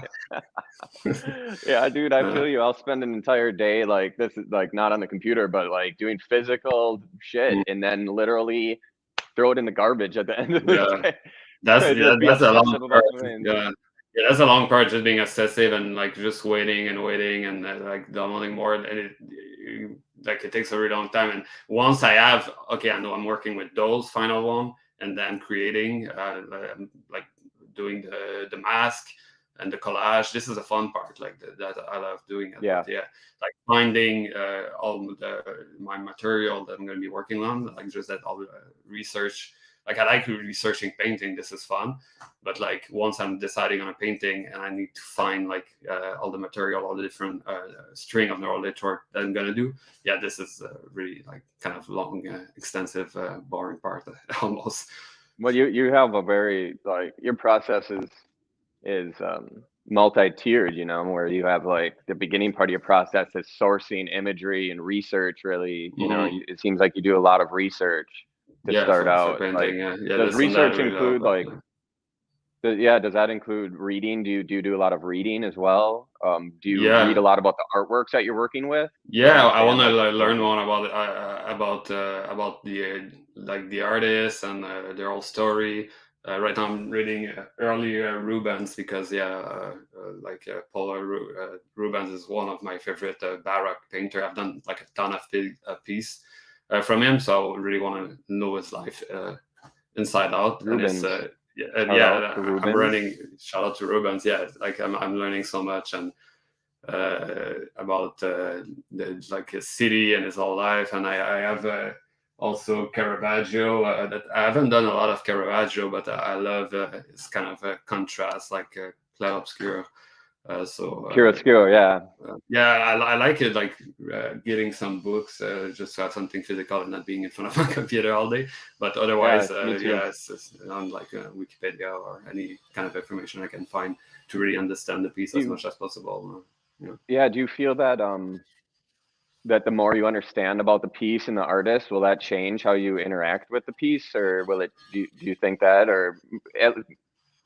Yeah, dude, I feel you. I'll spend an entire day like this is like not on the computer, but like doing physical shit and then literally throw it in the garbage at the end of the Yeah, day. Just be that's a long obsessive about part. doing. Yeah, yeah, that's a long part. Just being obsessive and like just waiting and waiting and like downloading more, and like it takes a really long time. And once I have, okay, I know I'm working with Doyle's final one, and then creating, like doing the mask and the collage. This is a fun part, like that I love doing it. Yeah. But yeah, like finding all my material that I'm going to be working on, like just that all the research. Like I like researching painting. This is fun, but like once I'm deciding on a painting and I need to find like all the material, all the different string of neural network that I'm gonna do. Yeah, this is really like kind of long, extensive, boring part almost. Well, you have a very like your process is multi-tiered, where you have like the beginning part of your process is sourcing imagery and research. Really, it seems like you do a lot of research to Yeah, start for out. Like, painting. Yeah, does this and that research really include help. like? Does that include reading? Do you do a lot of reading as well? Do you read a Yeah, lot about the artworks that you're working with to yeah. I want understand to like what's going learn on? more about the like the artists and their whole story. Right now, I'm reading early Rubens because Paul Rubens is one of my favorite Baroque painter. I've done like a ton of piece from him, so I really want to know his life inside out. And it's Rubens. Shout out to I'm Rubens. learning. Shout out to Rubens. Yeah, like I'm learning so much and about like his city and his whole life. And I have also Caravaggio. That I haven't done a lot of Caravaggio, but I love his kind of contrast, like clair obscur. Chiaroscuro, yeah. Yeah, I like it, like getting some books just to have something physical and not being in front of my computer all day. But otherwise, Me too. it's on like Wikipedia or any kind of information I can find to really understand the piece as much as possible. Yeah, do you feel that that the more you understand about the piece and the artist, will that change how you interact with the piece, or will it? Do you think that, or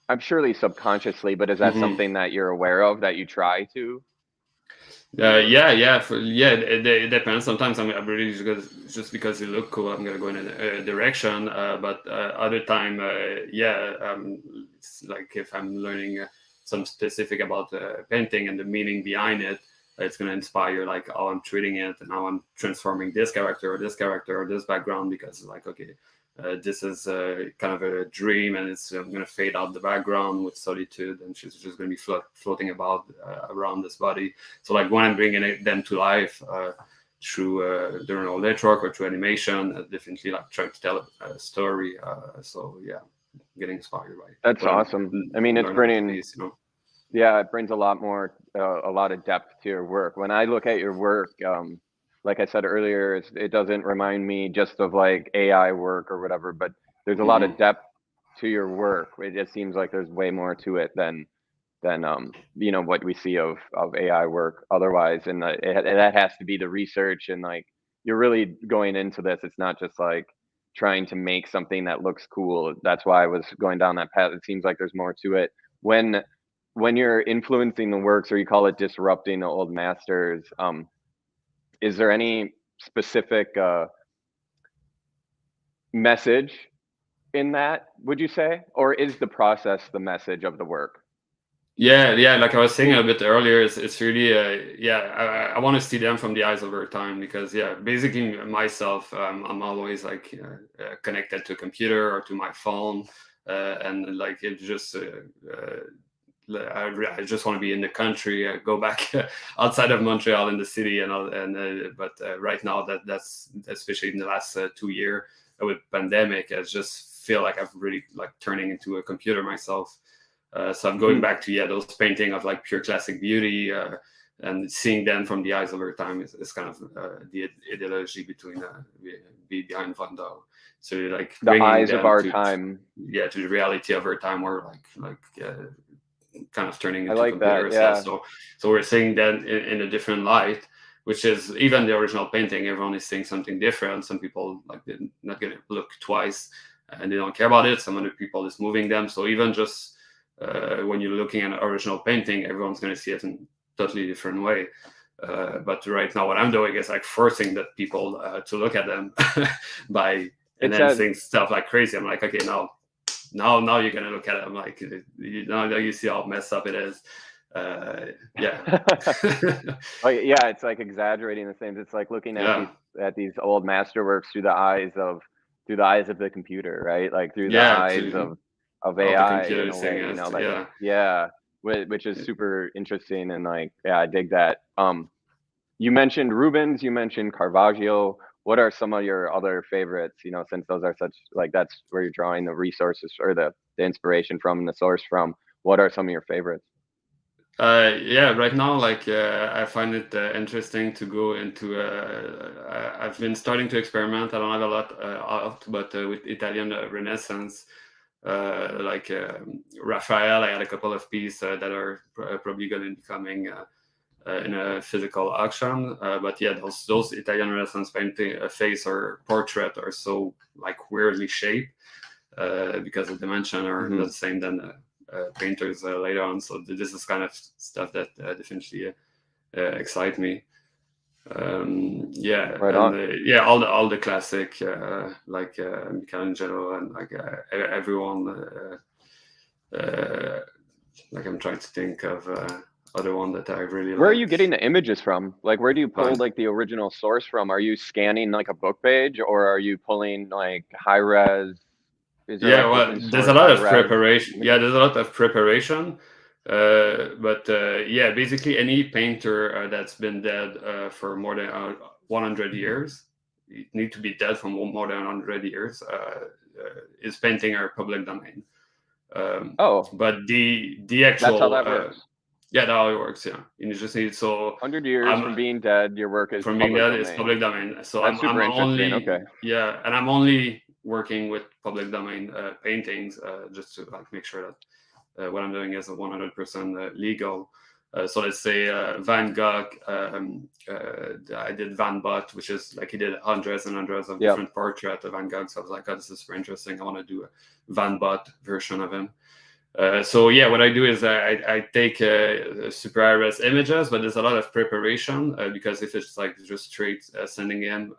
I'm surely subconsciously, but is that Mm-hmm. something that you're aware of that you try to? It depends. Sometimes I'm really just because it look cool, I'm gonna go in a direction. But other time, it's like if I'm learning some specific about painting and the meaning behind it, it's gonna inspire like how I'm treating it and how I'm transforming this character or this background because like okay, this is kind of a dream and it's going to fade out the background with solitude and she's just going to be floating about around this body. So like when I'm bringing them to life through the neural network or through animation, definitely like trying to tell a story. So yeah, getting inspired by That's awesome. I mean, it's bringing piece, yeah, it brings a lot more a lot of depth to your work. When I look at your work, like I said earlier, it doesn't remind me just of like AI work or whatever, but there's a lot of depth to your work. It just seems like there's way more to it than what we see of AI work otherwise. And that has to be the research and like you're really going into this. It's not just like trying to make something that looks cool. That's why I was going down that path. It seems like there's more to it. When you're influencing the works, or you call it disrupting the old masters, is there any specific message in that, would you say? Or is the process the message of the work? Yeah. Like I was saying a bit earlier, it's really, I want to see them from the eyes over time because, basically myself, I'm always like connected to a computer or to my phone, and like it just. I just want to be in the country, go back outside of Montreal in the city, but right now that's especially in the last 2 years with pandemic, I just feel like I've really like turning into a computer myself. So I'm going back to those painting of like pure classic beauty, and seeing them from the eyes over time is kind of the ideology behind Van Doyle. So like the eyes of our time, to the reality of our time, or kind of turning into like computer that, So we're seeing that in a different light, which is even the original painting. Everyone is seeing something different. Some people like they're not gonna look twice and they don't care about it. Some other people is moving them. So even just when you're looking at an original painting, everyone's gonna see it in a totally different way. But right now, what I'm doing is like forcing the people to look at them by enhancing stuff like crazy. I'm like, okay, now you're gonna look at it. I'm like, now you see how messed up it is. It's like exaggerating the things. It's like looking at these old masterworks through the eyes of the computer, right? Like through the eyes of AI in a way, you know, which is super interesting, and like, I dig that. You mentioned Rubens, you mentioned Caravaggio. What are some of your other favorites? You know, since those are such, like, that's where you're drawing the resources or the inspiration from and the source from. What are some of your favorites? Right now, like I find it interesting to go into. I've been starting to experiment. I don't have a lot out, but with Italian Renaissance, like Raphael, I had a couple of pieces that are probably going to be coming in a physical auction. But those Italian Renaissance painting, face or portrait, are so like weirdly shaped because the dimension are not the same than painters later on. So this is kind of stuff that definitely excite me. All the classic like Michelangelo and like everyone. Like I'm trying to think of other one that I really. Where are you getting the images from? Like, where do you pull like the original source from? Are you scanning like a book page, or are you pulling like high res? There's a lot of preparation. There's a lot of preparation. Basically any painter that's been dead for more than 100 years, you need to be dead for more than 100 years, is painting are public domain. But the actual... That's how that works. That's how it works, You just need 100 years from being dead, your work is public domain. So that's super interesting. Okay. And I'm only working with public domain paintings just to like make sure that what I'm doing is 100% legal. So let's say Van Gogh, I did Van Bott, which is like he did hundreds and hundreds of different portraits of Van Gogh. So I was like, oh, this is super interesting. I want to do a Van Bott version of him. What I do is I take super high-res images, but there's a lot of preparation because if it's like just straight sending in,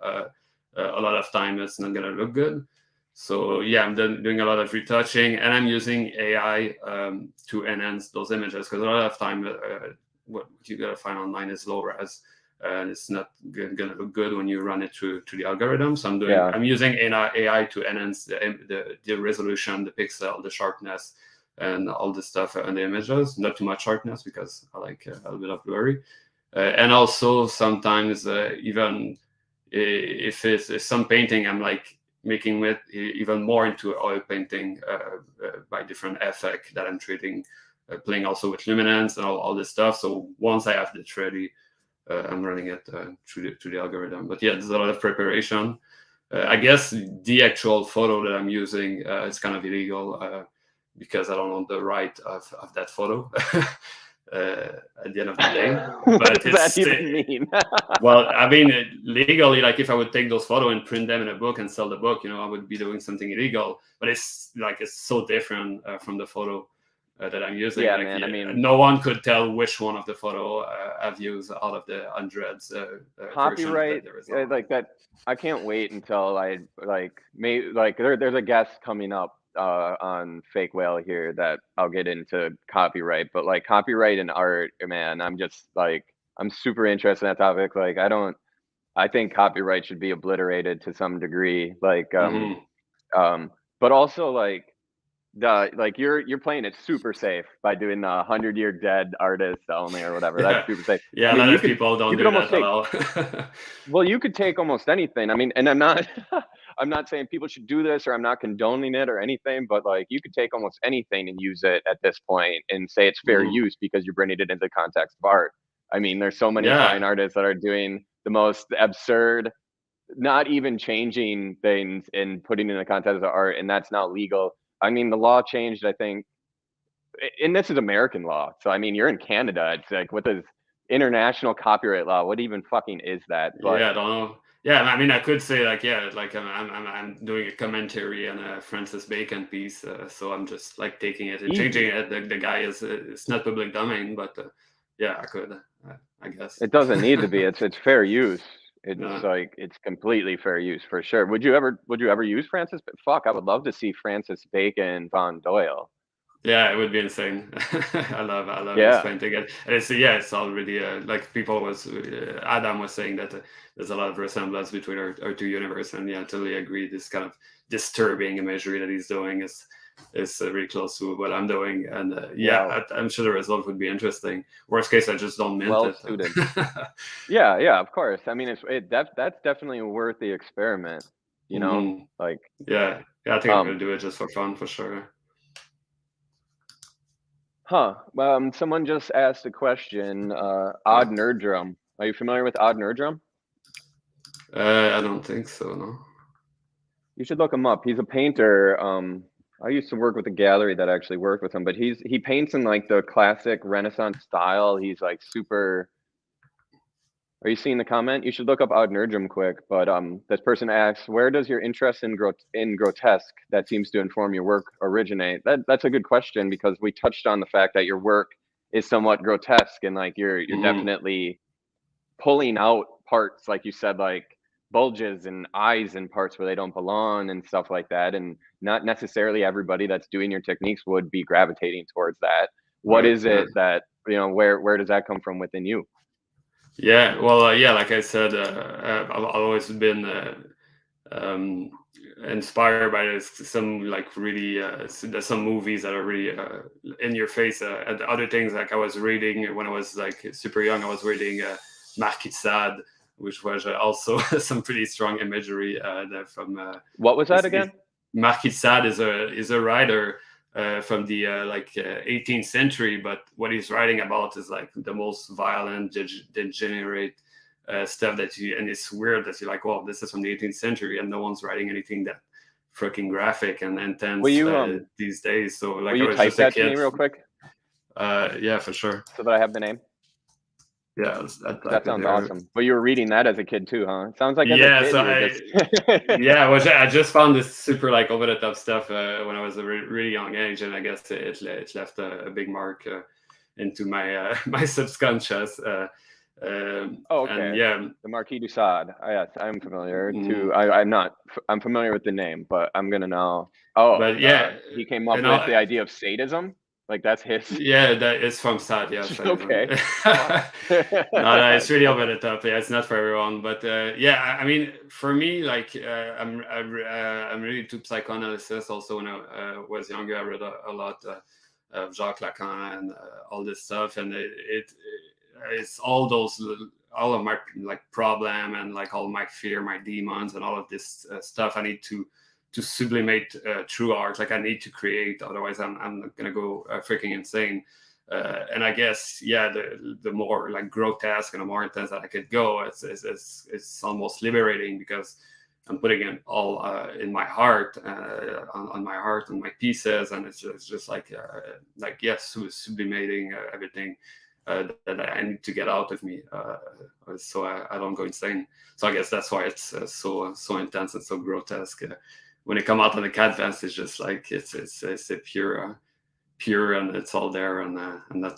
a lot of time it's not gonna look good. So I'm doing a lot of retouching, and I'm using AI to enhance those images because a lot of time what you gotta find online is low res, and it's not gonna look good when you run it through the algorithm. So I'm using AI to enhance the resolution, the pixel, the sharpness, and all the stuff on the images. Not too much sharpness because I like a little bit of blurry, and also sometimes even if it's some painting I'm like making with even more into oil painting by different effect that I'm treating, playing also with luminance and all this stuff. So once I have it ready, I'm running it through the algorithm. But there's a lot of preparation. I guess the actual photo that I'm using is kind of illegal because I don't own the right of that photo. At the end of the day, what does that even mean? Well, I mean, legally, like if I would take those photos and print them in a book and sell the book, I would be doing something illegal. But it's so different from the photo that I'm using. Yeah, like, man. I mean, no one could tell which one of the photo I've used out of the hundreds version copyright that there is like that. I can't wait until I there's a guest coming up on FakeWhale here that I'll get into copyright, but like copyright and art, man, I'm just like I'm super interested in that topic. Like I think copyright should be obliterated to some degree. Like but also like you're playing it super safe by doing the 100-year dead artist only or whatever. That's super safe. Yeah, I a mean, lot of people don't do almost that at take all. well, you could take almost anything. I mean, and I'm not I'm not saying people should do this or I'm not condoning it or anything, but like you could take almost anything and use it at this point and say it's fair use because you're bringing it into the context of art. I mean, there's so many fine artists that are doing the most absurd, not even changing things and putting in the context of art, and that's not legal. I mean, the law changed, I think, and this is American law. So I mean, you're in Canada. It's like what is international copyright law? What even fucking is that? But yeah, I don't know. Yeah, I mean, I could say like, yeah, like I'm doing a commentary on a Francis Bacon piece, so I'm just like taking it and changing it. The guy is it's not public domain, but yeah, I could, I guess. It doesn't need to be. It's fair use. It's like it's completely fair use for sure. Would you ever use Francis? Fuck, I would love to see Francis Bacon Von Doyle. Yeah, it would be insane. I love this painting, and it's already like people was Adam was saying that there's a lot of resemblance between our two universes, and yeah, I totally agree. This kind of disturbing imagery that he's doing is really close to what I'm doing, and I'm sure the result would be interesting. Worst case, I just don't mint it. Suited. yeah, of course. I mean, that's definitely worth the experiment. You know, like I think I'm gonna do it just for fun, for sure. Someone just asked a question. Odd Nerd Drum. Are you familiar with Odd Nerd Drum? I don't think so. No. You should look him up. He's a painter. I used to work with a gallery that actually worked with him, but he paints in like the classic Renaissance style. He's like super. Are you seeing the comment? You should look up Odd Nerd Drum quick. But this person asks, where does your interest in grotesque that seems to inform your work originate? That's a good question because we touched on the fact that your work is somewhat grotesque and like you're definitely pulling out parts, like you said, like bulges and eyes and parts where they don't belong and stuff like that. And not necessarily everybody that's doing your techniques would be gravitating towards that. What is it that, you know, where does that come from within you? Yeah, well, like I said, I've always been inspired by some like really some movies that are really in your face, and other things like I was reading when I was like super young. I was reading Marquis de Sade, which was also some pretty strong imagery from. What was that again? Marquis de Sade is a writer. From the 18th century, but what he's writing about is like the most violent, degenerate stuff and it's weird that you're like, well, this is from the 18th century and no one's writing anything that freaking graphic and intense these days. So like, will you type that to me real quick? Yeah, for sure. So that I have the name. Yeah, that sounds awesome. But you were reading that as a kid too, huh? It sounds like I just found this super like over the top stuff when I was a really young age, and I guess it left a big mark into my my subconscious. Okay. And the Marquis de Sade. Yes, I'm familiar too. I'm familiar with the name, but I'm gonna know. But he came up with the idea of sadism. Like that's his. Yeah, that is from Sade. Yeah. Okay. No, it's really over the top. Yeah, it's not for everyone, but I mean, for me, like I'm really into psychoanalysis. Also, when I was younger, I read a lot of Jacques Lacan and all this stuff, and it's all of my like problem and like all my fear, my demons, and all of this stuff. I need to sublimate through art. Like I need to create, otherwise I'm gonna go freaking insane. And I guess the more like grotesque and the more intense that I could go, it's almost liberating because I'm putting it all in my heart, on my heart and my pieces, and it's just like sublimating everything that I need to get out of me, so I don't go insane. So I guess that's why it's so intense and so grotesque. When it come out on the canvas, it's just like it's a pure pure and it's all there, and not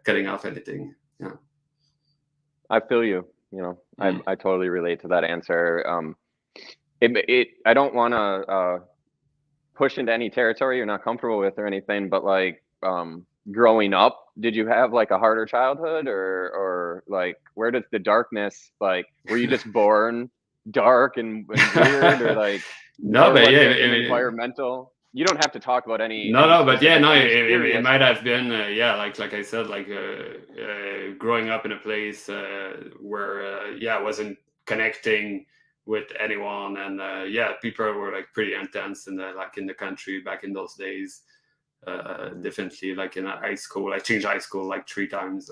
cutting off anything. Yeah. I feel you. I totally relate to that answer. I don't want to push into any territory you're not comfortable with or anything, but like growing up, did you have like a harder childhood, or like where does the darkness, like were you just born dark and weird, or like No, or but was yeah, it an environmental? You don't have to talk about any but yeah, specifics. no, I'm just it curious. might have been, like I said, like growing up in a place where I wasn't connecting with anyone, and people were like pretty intense in the country back in those days. Definitely, like in high school, I changed high school like 3 times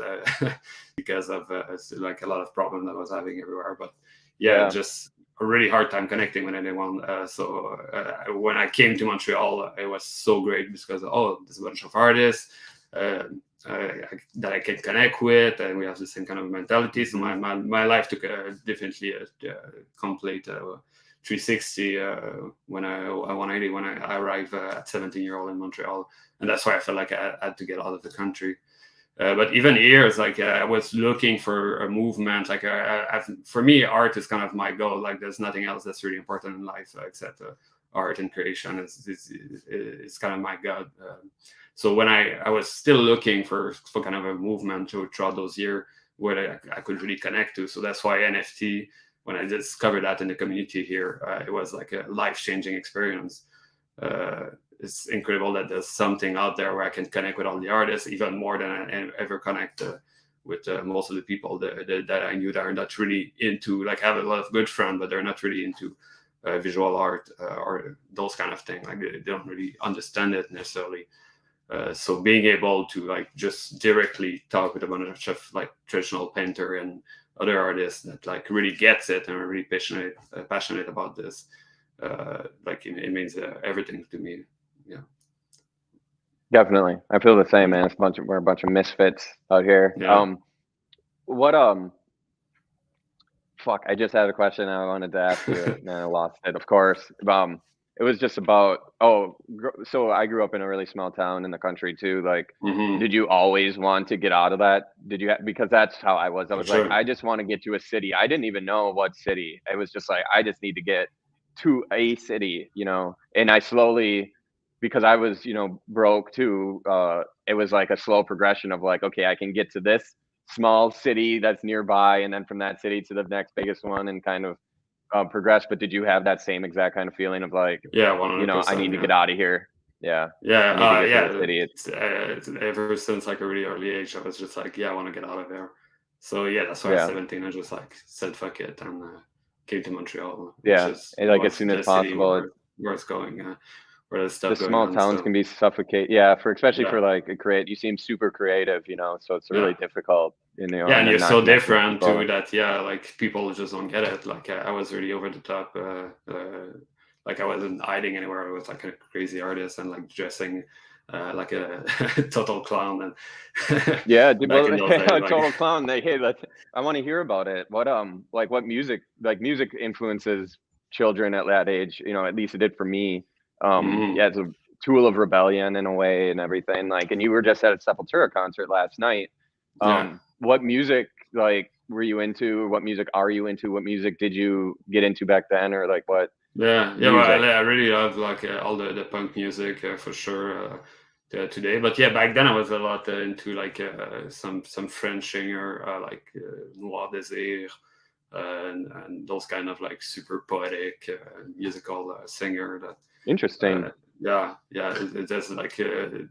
because of like a lot of problems that I was having everywhere. But just a really hard time connecting with anyone. So when I came to Montreal, it was so great because there's a bunch of artists that I can connect with, and we have the same kind of mentality. So my life took definitely a complete 360 when I 180 when I arrived at 17-year-old in Montreal, and that's why I felt like I had to get out of the country. But even here, it's like I was looking for a movement. Like for me, art is kind of my goal. Like there's nothing else that's really important in life except art and creation. It's kind of my god. So when I was still looking for kind of a movement throughout those years where I could really connect to. So that's why NFT, when I discovered that in the community here, it was like a life-changing experience. It's incredible that there's something out there where I can connect with all the artists, even more than I ever connect with most of the people that I knew that are not really into, like I have a lot of good friends, but they're not really into visual art or those kind of thing. Like they don't really understand it necessarily. So being able to like just directly talk with a bunch of like traditional painter and other artists that like really gets it and are really passionate about this, like it means everything to me. Yeah, Definitely, I feel the same, man. We're a bunch of misfits out here. Yeah. Fuck, I just had a question I wanted to ask you, and I lost it. Of course, it was just about so I grew up in a really small town in the country too. Like, did you always want to get out of that? Did you because that's how I was. I was like, I just want to get to a city. I didn't even know what city. It was just like I just need to get to a city, and I slowly, because I was, broke too, it was like a slow progression of like, okay, I can get to this small city that's nearby, and then from that city to the next biggest one, and kind of progress. But did you have that same exact kind of feeling of like, 100%, I need to get out of here? I need to get to the city. It's ever since like a really early age, I was just like, I want to get out of there. So that's why at 17 I just like said fuck it and came to Montreal. And like as soon as possible. Where it's going. Where there's stuff the going small on, towns can be suffocate. Especially for like you seem super creative, so it's really difficult. And you're so different too that like people just don't get it. Like I was really over the top. Like I wasn't hiding anywhere. I was like a crazy artist and like dressing like a total clown. And total clown. I want to hear about it. What like what music influences children at that age? At least it did for me. It's a tool of rebellion in a way and everything. Like, and you were just at a Sepultura concert last night. What music were you into? What music are you into? What music did you get into back then, or like what? Well, I really love like all the punk music for sure today. But back then I was a lot into like some French singer like Noir Désir and those kind of like super poetic musical singer. That interesting. It's just like the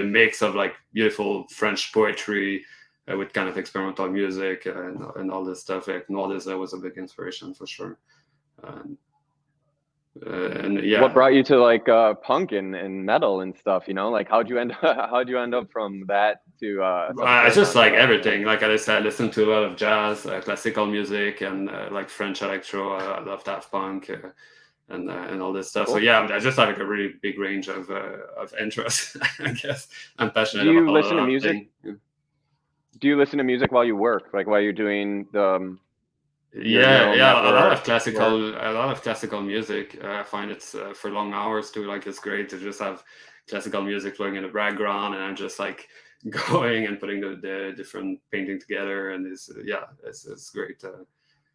mix of like beautiful French poetry with kind of experimental music and all this stuff. Like Noir Désir was a big inspiration for sure. What brought you to like punk and metal and stuff? Like how'd you end up from that to I just like everything. Like I said, I listen to a lot of jazz, classical music, and like French electro. I love Daft Punk and all this stuff. Cool. So I just have like a really big range of interests. I guess I'm passionate. Do you listen to music? Do you listen to music while you work, like while you're doing the? A lot of classical music. I find it's for long hours too. Like it's great to just have classical music playing in the background, and I'm just like going and putting the different painting together, and it's great.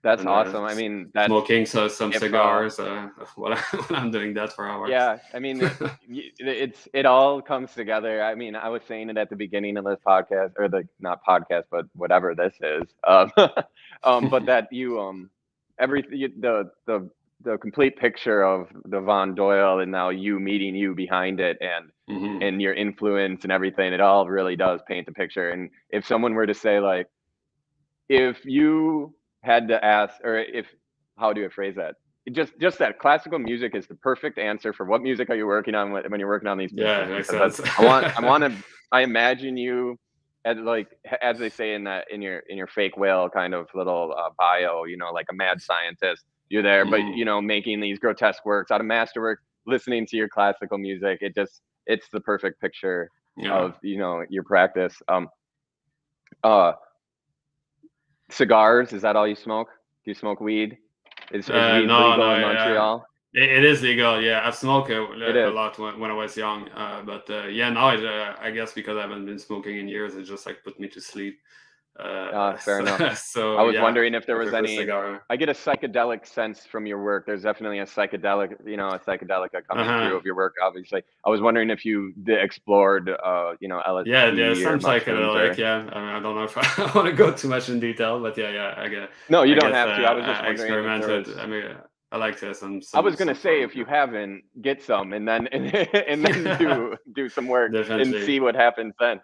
That's And awesome. I mean, that's smoking some if cigars while I'm doing that for hours. yeah. I mean, it all comes together. I mean, I was saying it at the beginning of this podcast, or the not podcast, but whatever this is. But that the complete picture of the Von Doyle, and now you meeting you behind it, and your influence and everything, it all really does paint the picture. And if someone were to say, like, if you had to ask, or how do you phrase that? Just that classical music is the perfect answer for what music are you working on when you're working on these pieces. Yeah, makes sense. I imagine you as they say in your FakeWhale kind of little bio, like a mad scientist. You're there, but making these grotesque works out of masterwork, listening to your classical music. It's the perfect picture of your practice. Cigars, is that all you smoke? Do you smoke weed? Is weed legal in Montreal? It is legal. Yeah, I smoked a lot when I was young. But now I guess because I haven't been smoking in years, it just like put me to sleep. Fair enough. So I was wondering if there was any. Cigar. I get a psychedelic sense from your work. There's definitely a psychedelic coming through of your work. Obviously, I was wondering if you explored, LSD. Yeah, there's some psychedelic. Or... Yeah, I mean, I don't know if I want to go too much in detail, but I get. No, you don't have to. I was just wondering. Experimented. I mean, I like some. I was gonna say, if you haven't, get some, and then do some work and see what happens then.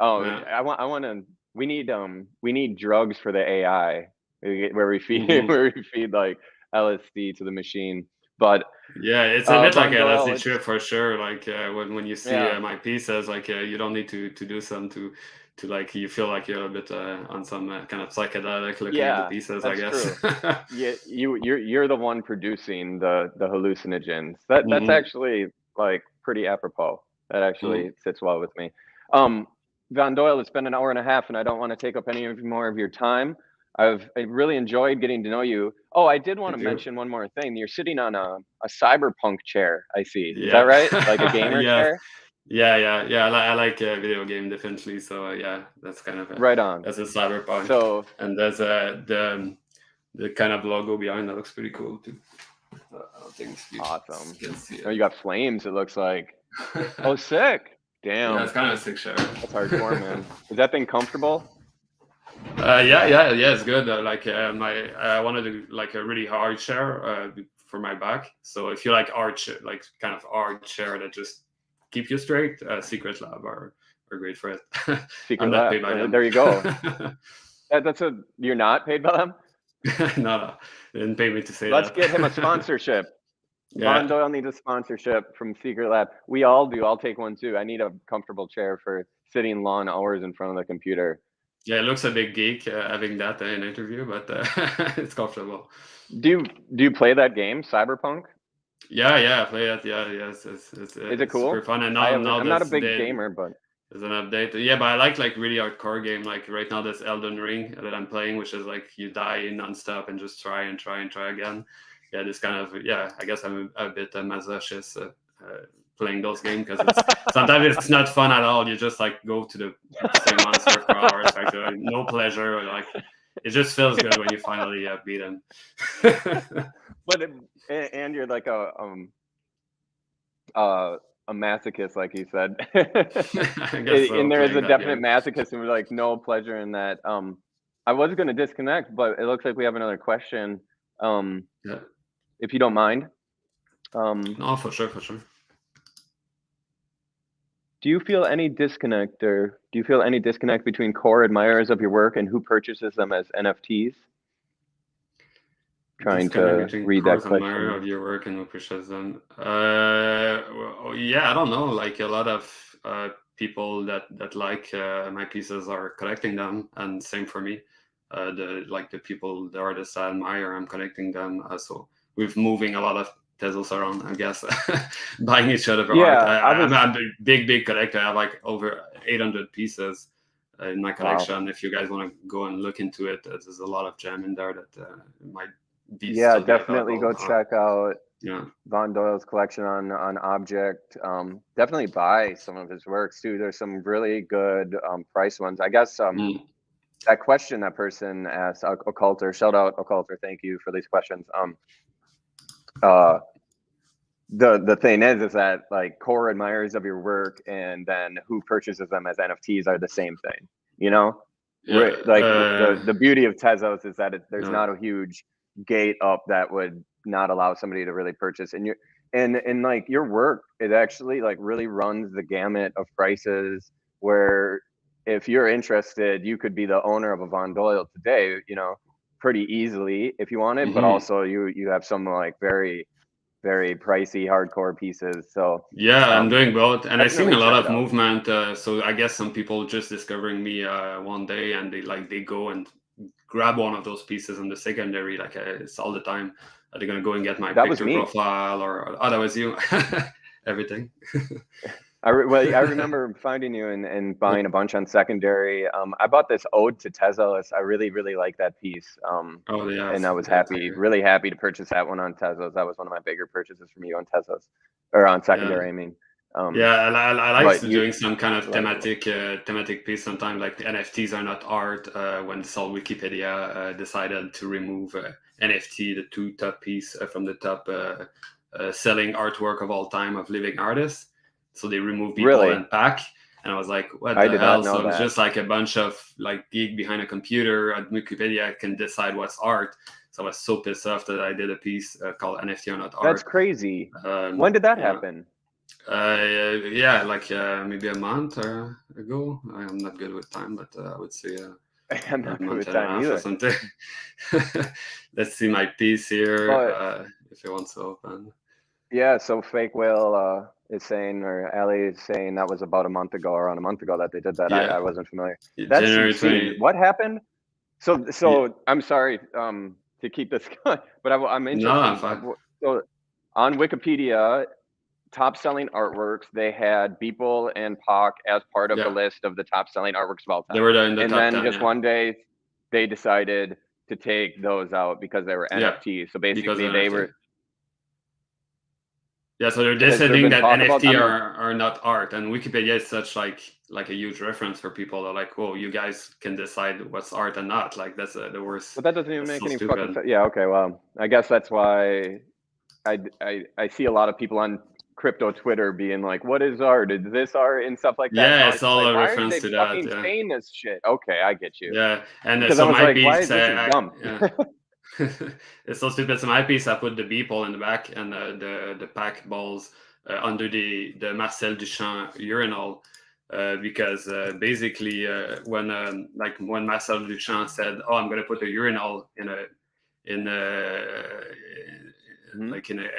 I want to. We need drugs for the AI where we feed like LSD to the machine. But yeah, it's a bit like a LSD trip for sure. Like when you see my pieces, like you don't need to do some to like you feel like you're a bit on some kind of psychedelic looking at the pieces. I guess. Yeah, you're the one producing the hallucinogens. That's actually like pretty apropos. That actually sits well with me. Von Doyle, it's been an hour and a half, and I don't want to take up any more of your time. I really enjoyed getting to know you. Oh, I did want to mention one more thing. You're sitting on a cyberpunk chair, I see. Is that right? Like a gamer chair? Yeah. I like video game definitely. So that's kind of right on. That's a cyberpunk. So and there's the kind of logo behind that looks pretty cool too. I don't think awesome. You can see it. Oh, you got flames. It looks like. Oh, sick. Damn. Yeah, it's kind of a sick chair. That's hardcore, man. Is that thing comfortable? Yeah, it's good. I wanted to like a really hard chair for my back. So if you like like kind of hard chair that just keep you straight, Secret Lab are great for it. Secret Lab. Paid by them. There you go. You're not paid by them? No, they didn't pay me to say Let's that. get him a sponsorship. Von Doyle needs a sponsorship from Secret Lab. We all do. I'll take one too. I need a comfortable chair for sitting long hours in front of the computer. Yeah, it looks a big geek having that in an interview, but it's comfortable. Do you play that game, Cyberpunk? Yeah, I play it. Yeah, it's is it cool? Super fun. And I'm not a big gamer, but there's an update. Yeah, but I like really hardcore game. Like right now, there's Elden Ring that I'm playing, which is like you die nonstop and just try again. Yeah, this kind of I guess I'm a bit masochist playing those games because sometimes it's not fun at all. You just like go to the same monster for hours, like no pleasure. Like it just feels good when you finally beat him. And you're like a masochist, like you said. And there is a definite masochist, and we're like no pleasure in that. I was going to disconnect, but it looks like we have another question. If you don't mind. No, for sure. Do you feel any disconnect between core admirers of your work and who purchases them as NFTs? Trying to read that question. Of your work and who purchases them. I don't know. Like a lot of people that like my pieces are collecting them, and same for me. The artists I admire, I'm collecting them. So we're moving a lot of Tezos around, I guess, buying each other for art. I'm a big collector. I have like over 800 pieces in my collection. Wow. If you guys want to go and look into it, there's a lot of gem in there that might be. Yeah, definitely go check out Von Doyle's collection on Object. Definitely buy some of his works too. There's some really good price ones. I guess that question that person asked, Occulter, shout out Occulter, thank you for these questions. The thing is that like core admirers of your work and then who purchases them as NFTs are the same thing, you know? Like the beauty of Tezos is that there's not a huge gate up that would not allow somebody to really purchase. And like your work, it actually like really runs the gamut of prices where if you're interested, you could be the owner of a Von Doyle today, you know, pretty easily if you wanted, but also you have some like very pricey hardcore pieces. So I'm doing both, and I've seen a lot of out. movement. So I guess some people just discovering me one day, and they go and grab one of those pieces in the secondary. Like it's all the time. Are they gonna go and get my picture profile, or that was you? Everything. I remember finding you and buying a bunch on secondary. I bought this Ode to Tezos. I really like that piece. And I was really happy to purchase that one on Tezos. That was one of my bigger purchases from you on Tezos, or on secondary. I mean. I like doing some kind of thematic piece sometimes. Like the NFTs are not art. When Sol Wikipedia decided to remove NFT, the two top piece from the top selling artwork of all time of living artists. So they removed people and pack. And I was like, what the hell? So it's just like a bunch of like geek behind a computer at Wikipedia can decide what's art. So I was so pissed off that I did a piece called NFT are not art. That's crazy. When did that happen? Like maybe a month ago. I'm not good with time, but I would say I'm not good with time either. Or something. Let's see my piece here. If you want to open. Yeah, so FakeWhale is saying, or Ali is saying that was about around a month ago that they did that. I wasn't familiar. That's January 20. What happened? So I'm sorry to keep this going, but I'm interested. No, I'm fine. So on Wikipedia, top selling artworks, they had Beeple and Pac as part of the list of the top selling artworks of all time. They were in the and top then 10, just one day they decided to take those out because they were NFTs. So basically they were. Yeah, so they're deciding that NFT are not art, and Wikipedia is such like a huge reference for people. They're like, "Whoa, you guys can decide what's art and not." Like that's the worst. But that doesn't even make any fucking sense. Yeah, okay, well, I guess that's why I see a lot of people on crypto Twitter being like, "What is art? Is this art?" and stuff like that. Yeah, it's all a reference to that. Yeah, saying this shit. Okay, I get you. Yeah, and because I was like, "Why is this dumb?" It's so stupid. So my piece, I put the Beeple in the back and the pack balls under the Marcel Duchamp urinal because basically when Marcel Duchamp said, "Oh, I'm going to put a urinal in an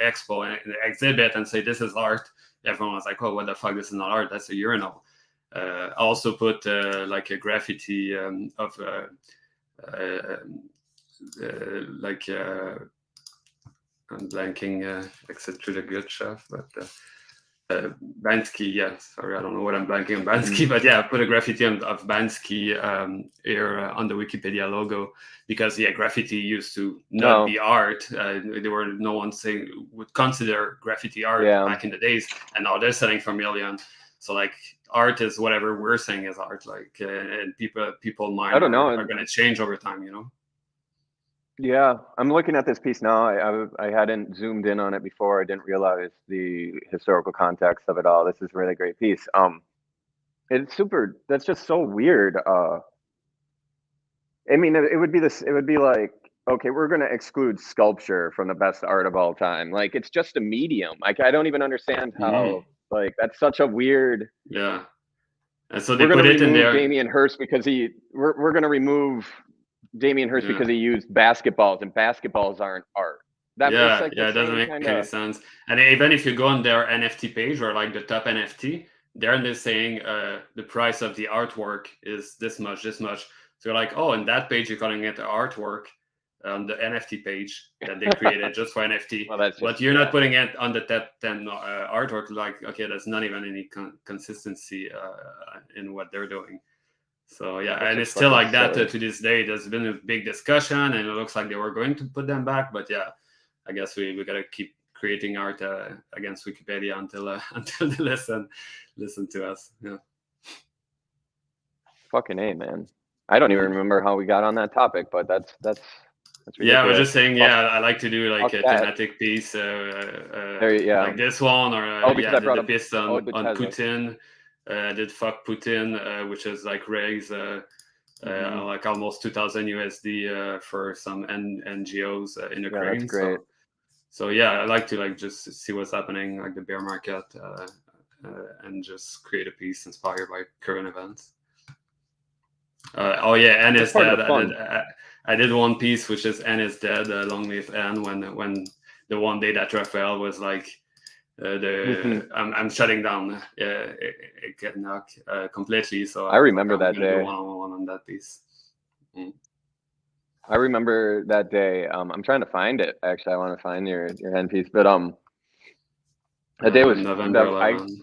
expo in an exhibit and say this is art," everyone was like, "Oh, what the fuck? This is not art. That's a urinal." I also put like a graffiti of. I'm blanking except through the good stuff, but Bansky, sorry, I don't know what I'm blanking on Bansky, but I put a graffiti of Bansky here on the Wikipedia logo because graffiti used to not be art. There were no one would consider graffiti art back in the days, and now they're selling for millions. So like art is whatever we're saying is art, like and people mind are going to change over time, you know. Yeah, I'm looking at this piece now. I hadn't zoomed in on it before. I didn't realize the historical context of it all. This is a really great piece. It's super. That's just so weird. I mean, it would be this. It would be like, okay, we're going to exclude sculpture from the best art of all time. Like, it's just a medium. Like, I don't even understand how. Like, that's such a weird. Yeah. And so they put it in there. Damien Hirst because we're going to remove Damien Hirst because he used basketballs, and basketballs aren't art. It doesn't make any sense. And even if you go on their NFT page or like the top NFT, they're saying the price of the artwork is this much. So you're like, oh, in that page you're calling it the artwork on the NFT page that they created just for NFT. But you're not putting it on the top 10 artwork. Like, okay, there's not even any consistency in what they're doing. So and it's still like that to this day. There's been a big discussion, and it looks like they were going to put them back, but I guess we gotta keep creating art against Wikipedia until they listen to us. Yeah. Fucking A, man. I don't even remember how we got on that topic, but that's ridiculous. Yeah, I was just saying. Yeah, I like to do like a thematic piece, like this one, or because I brought the piece on Tesla. Putin. I did fuck Putin, which is like raise like almost 2,000 USD for some NGOs in Ukraine. That's great. So yeah, I like to like just see what's happening, like the bear market, and just create a piece inspired by current events. N is dead. I did one piece which is N is dead. Long live N. When the one day that FakeWhale was like I'm shutting down completely. So I remember that day. One-on-one on that piece. I remember that day. I'm trying to find it. Actually, I want to find your N piece, but that day was November 11.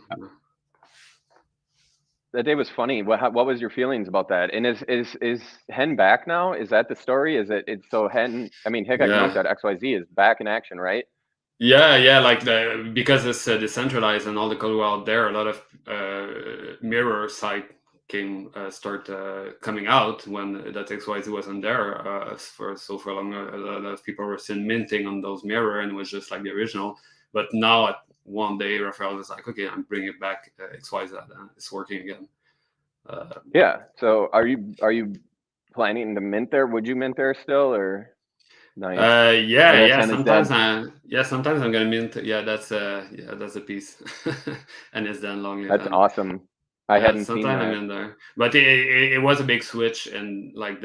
That day was funny. What was your feelings about that? And is Hen back now? Is that the story? It's so Hen? I mean, Hickok.xyz is back in action, right? Yeah, like because it's decentralized and all the code out there, a lot of mirror site start coming out when that XYZ wasn't there for long. A lot of people were still minting on those mirror, and it was just like the original. But now at one day, Raphael was like, "Okay, I'm bringing it back XYZ, and it's working again." Yeah. So are you planning to mint there? Would you mint there still, or? Nice. Sometimes sometimes I'm gonna mint. Yeah, that's a piece, and it's then long. That's awesome. I hadn't seen that. I'm in there, but it was a big switch, and like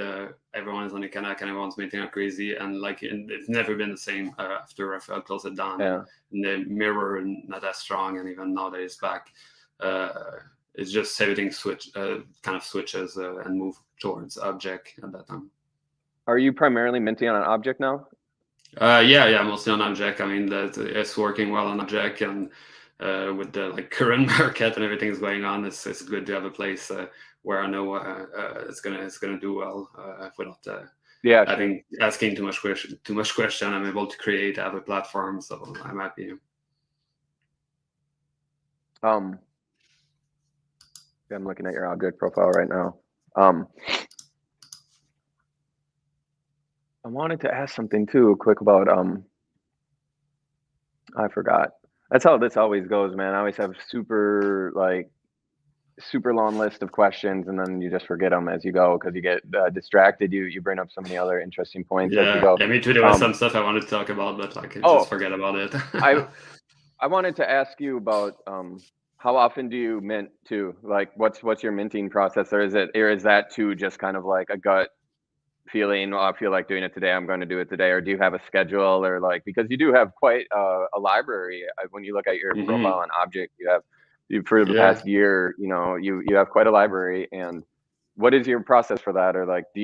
everyone is on the Kanak and everyone's minting out crazy, and like it's never been the same after Raphael closed it down. Yeah. And the mirror not as strong, and even now that it's back, it's just everything kind of switches and move towards object at that time. Are you primarily minting on an object now? Yeah, mostly on object. I mean, it's working well on object, and with the like current market and everything is going on, it's good to have a place where I know it's gonna do well without asking too much question. I'm able to create, have a platform, so I'm happy. I'm looking at your object profile right now. I wanted to ask something too quick about I forgot. That's how this always goes, man. I always have super long list of questions, and then you just forget them as you go because you get distracted. You bring up so many other interesting points as you go. Yeah, me too. There was some stuff I wanted to talk about, but like I just forget about it. I wanted to ask you about how often do you mint too? Like, what's your minting process, or is that too just kind of like a gut feeling? I feel like doing it today, I'm going to do it today, or do you have a schedule, or like, because you do have quite a library when you look at your profile on object, you for the past year, you have quite a library. And what is your process for that? Or like, do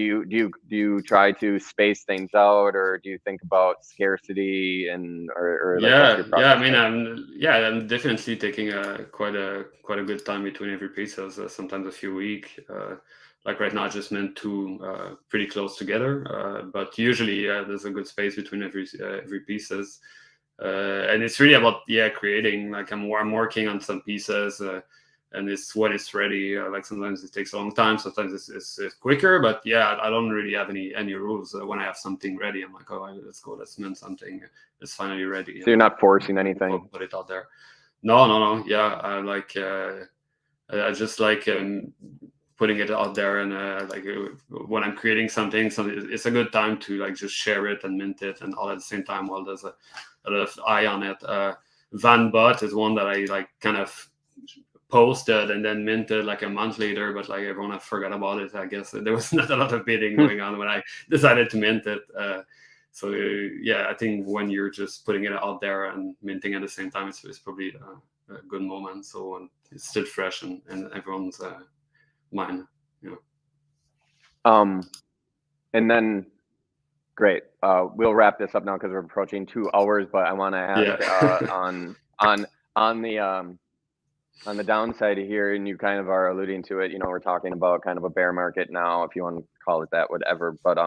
you try to space things out, or do you think about scarcity or like, what's your process? I mean, I'm definitely taking quite a good time between every pieces, sometimes a few weeks. Like right now, I just mint two pretty close together, but usually there's a good space between every pieces, and it's really about creating. Like I'm working on some pieces, and it's when it's ready. Like sometimes it takes a long time, sometimes it's quicker. But I don't really have any rules. When I have something ready, I'm like, oh, let's go, let's mint something. It's finally ready. So you're not forcing anything. Put it out there. No. Yeah, I like. I just like. Putting it out there, and when I'm creating something, it's a good time to like just share it and mint it and all at the same time while there's a lot of eye on it. VanBot is one that I like kind of posted and then minted like a month later, but like everyone had forgot about it. I guess there was not a lot of bidding going on when I decided to mint it. So I think when you're just putting it out there and minting at the same time, it's probably a good moment. So it's still fresh and everyone's mine. And then great. We'll wrap this up now because we're approaching 2 hours, but I want to ask on the downside here, and you kind of are alluding to it, we're talking about kind of a bear market now, if you want to call it that, whatever. But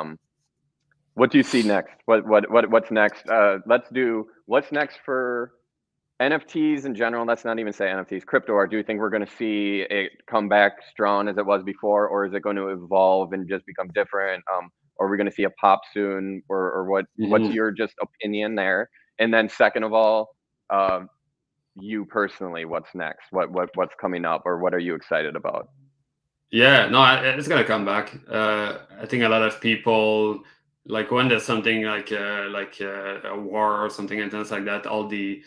What do you see next? What's next? Let's do what's next for NFTs in general. Let's not even say NFTs, crypto art. Do you think we're going to see it come back strong as it was before, or is it going to evolve and just become different? Or are we going to see a pop soon, or what's your just opinion there? And then second of all, you personally, what's next? What's coming up, or what are you excited about? Yeah, no, it's gonna come back. I think a lot of people, like when there's something like a war or something intense like that, all the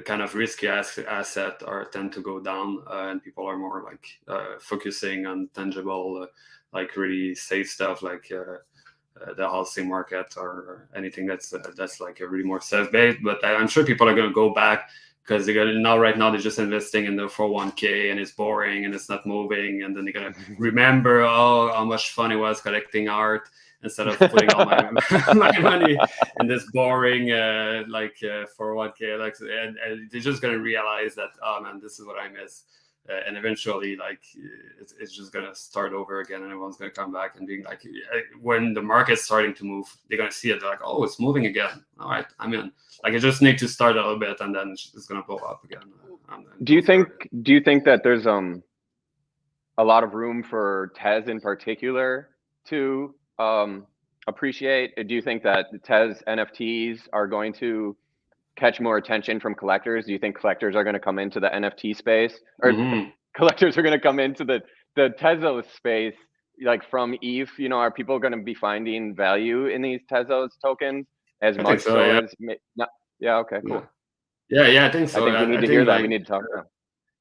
kind of risky asset are tend to go down, and people are more like focusing on tangible, like really safe stuff, like the housing market or anything that's like a really more safe base. But I'm sure people are gonna go back because they're gonna now right now they're just investing in the 401k and it's boring and it's not moving, and then they're gonna remember how much fun it was collecting art instead of putting all my my money in this boring 401k, like, and they're just gonna realize that, oh man, this is what I miss. And eventually, like, it's just gonna start over again, and everyone's gonna come back and being like, when the market's starting to move, they're gonna see it. They're like, oh, it's moving again. All right, I'm in. Like, I just need to start a little bit, and then it's gonna blow up again. Do you think that there's a lot of room for Tez in particular to appreciate? Do you think that the Tez NFTs are going to catch more attention from collectors? Do you think collectors are going to come into the NFT space, or collectors are going to come into the Tezos space, like from ETH? You know, are people going to be finding value in these Tezos tokens as much so yeah. as? Yeah. Okay. Cool. Yeah. I think so. I think we need to hear that. We need to talk about.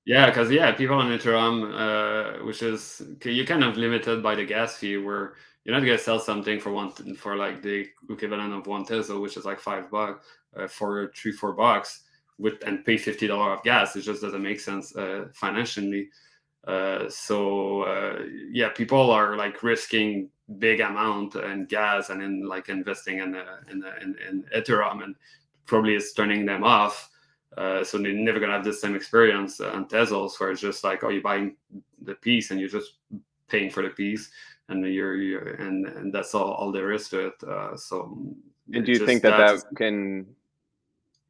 Yeah, because people on Ethereum, which is you're kind of limited by the gas fee, where you're not gonna sell something for like the equivalent of one Tesla, which is like $5 for $3-4 and pay $50 of gas. It just doesn't make sense financially. So people are like risking big amount in gas and in like investing in Ethereum, and probably it's turning them off. So they're never gonna have the same experience on Tezos, where it's just like, oh, you're buying the piece and you're just paying for the piece, and and that's all there is to it. And do you think that can?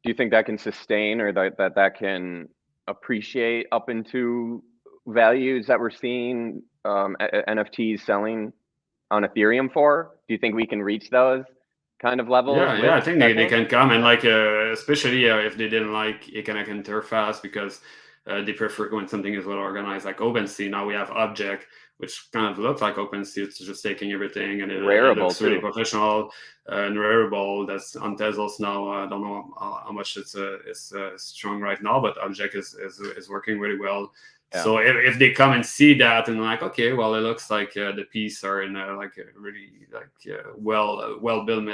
Do you think that can sustain, or that can appreciate up into values that we're seeing NFTs selling on Ethereum for? Do you think we can reach those kind of levels? Yeah, I think they can come, and like especially if they didn't like economic interface, because they prefer when something is well organized, like OpenSea. Now we have Object, which kind of looks like OpenSea. It's just taking everything, and it looks really professional and wearable. That's on Tezos now. I don't know how much it's strong right now, but Object is working really well. Yeah. So if they come and see that and like, okay, well, it looks like the piece are in like a really like well built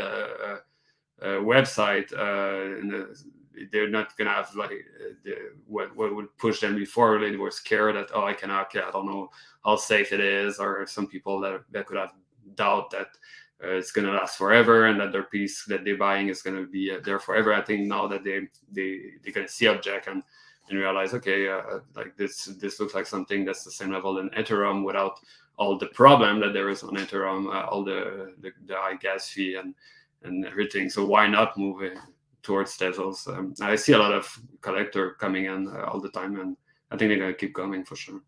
website, and they're not gonna have like what would push them before. They were scared that, oh, I don't know how safe it is, or some people that could have doubt that it's gonna last forever and that their piece that they're buying is gonna be there forever. I think now that they're gonna see Object and realize, okay, like this looks like something that's the same level in Ethereum without all the problem that there is on Ethereum, all the high gas fee and everything. So why not move it towards Tezos? I see a lot of collector coming in all the time, and I think they're gonna keep coming for sure.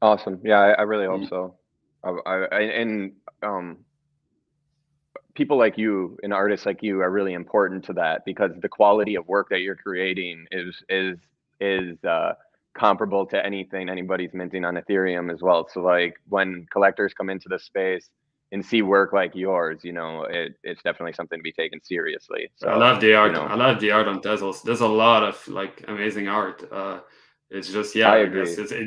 Awesome. Yeah, I really hope so. People like you and artists like you are really important to that, because the quality of work that you're creating is comparable to anything anybody's minting on Ethereum as well. So like when collectors come into the space and see work like yours, you know, it's definitely something to be taken seriously. So I love the art. I love the art on Tezos. There's a lot of like amazing art. It's just, I agree.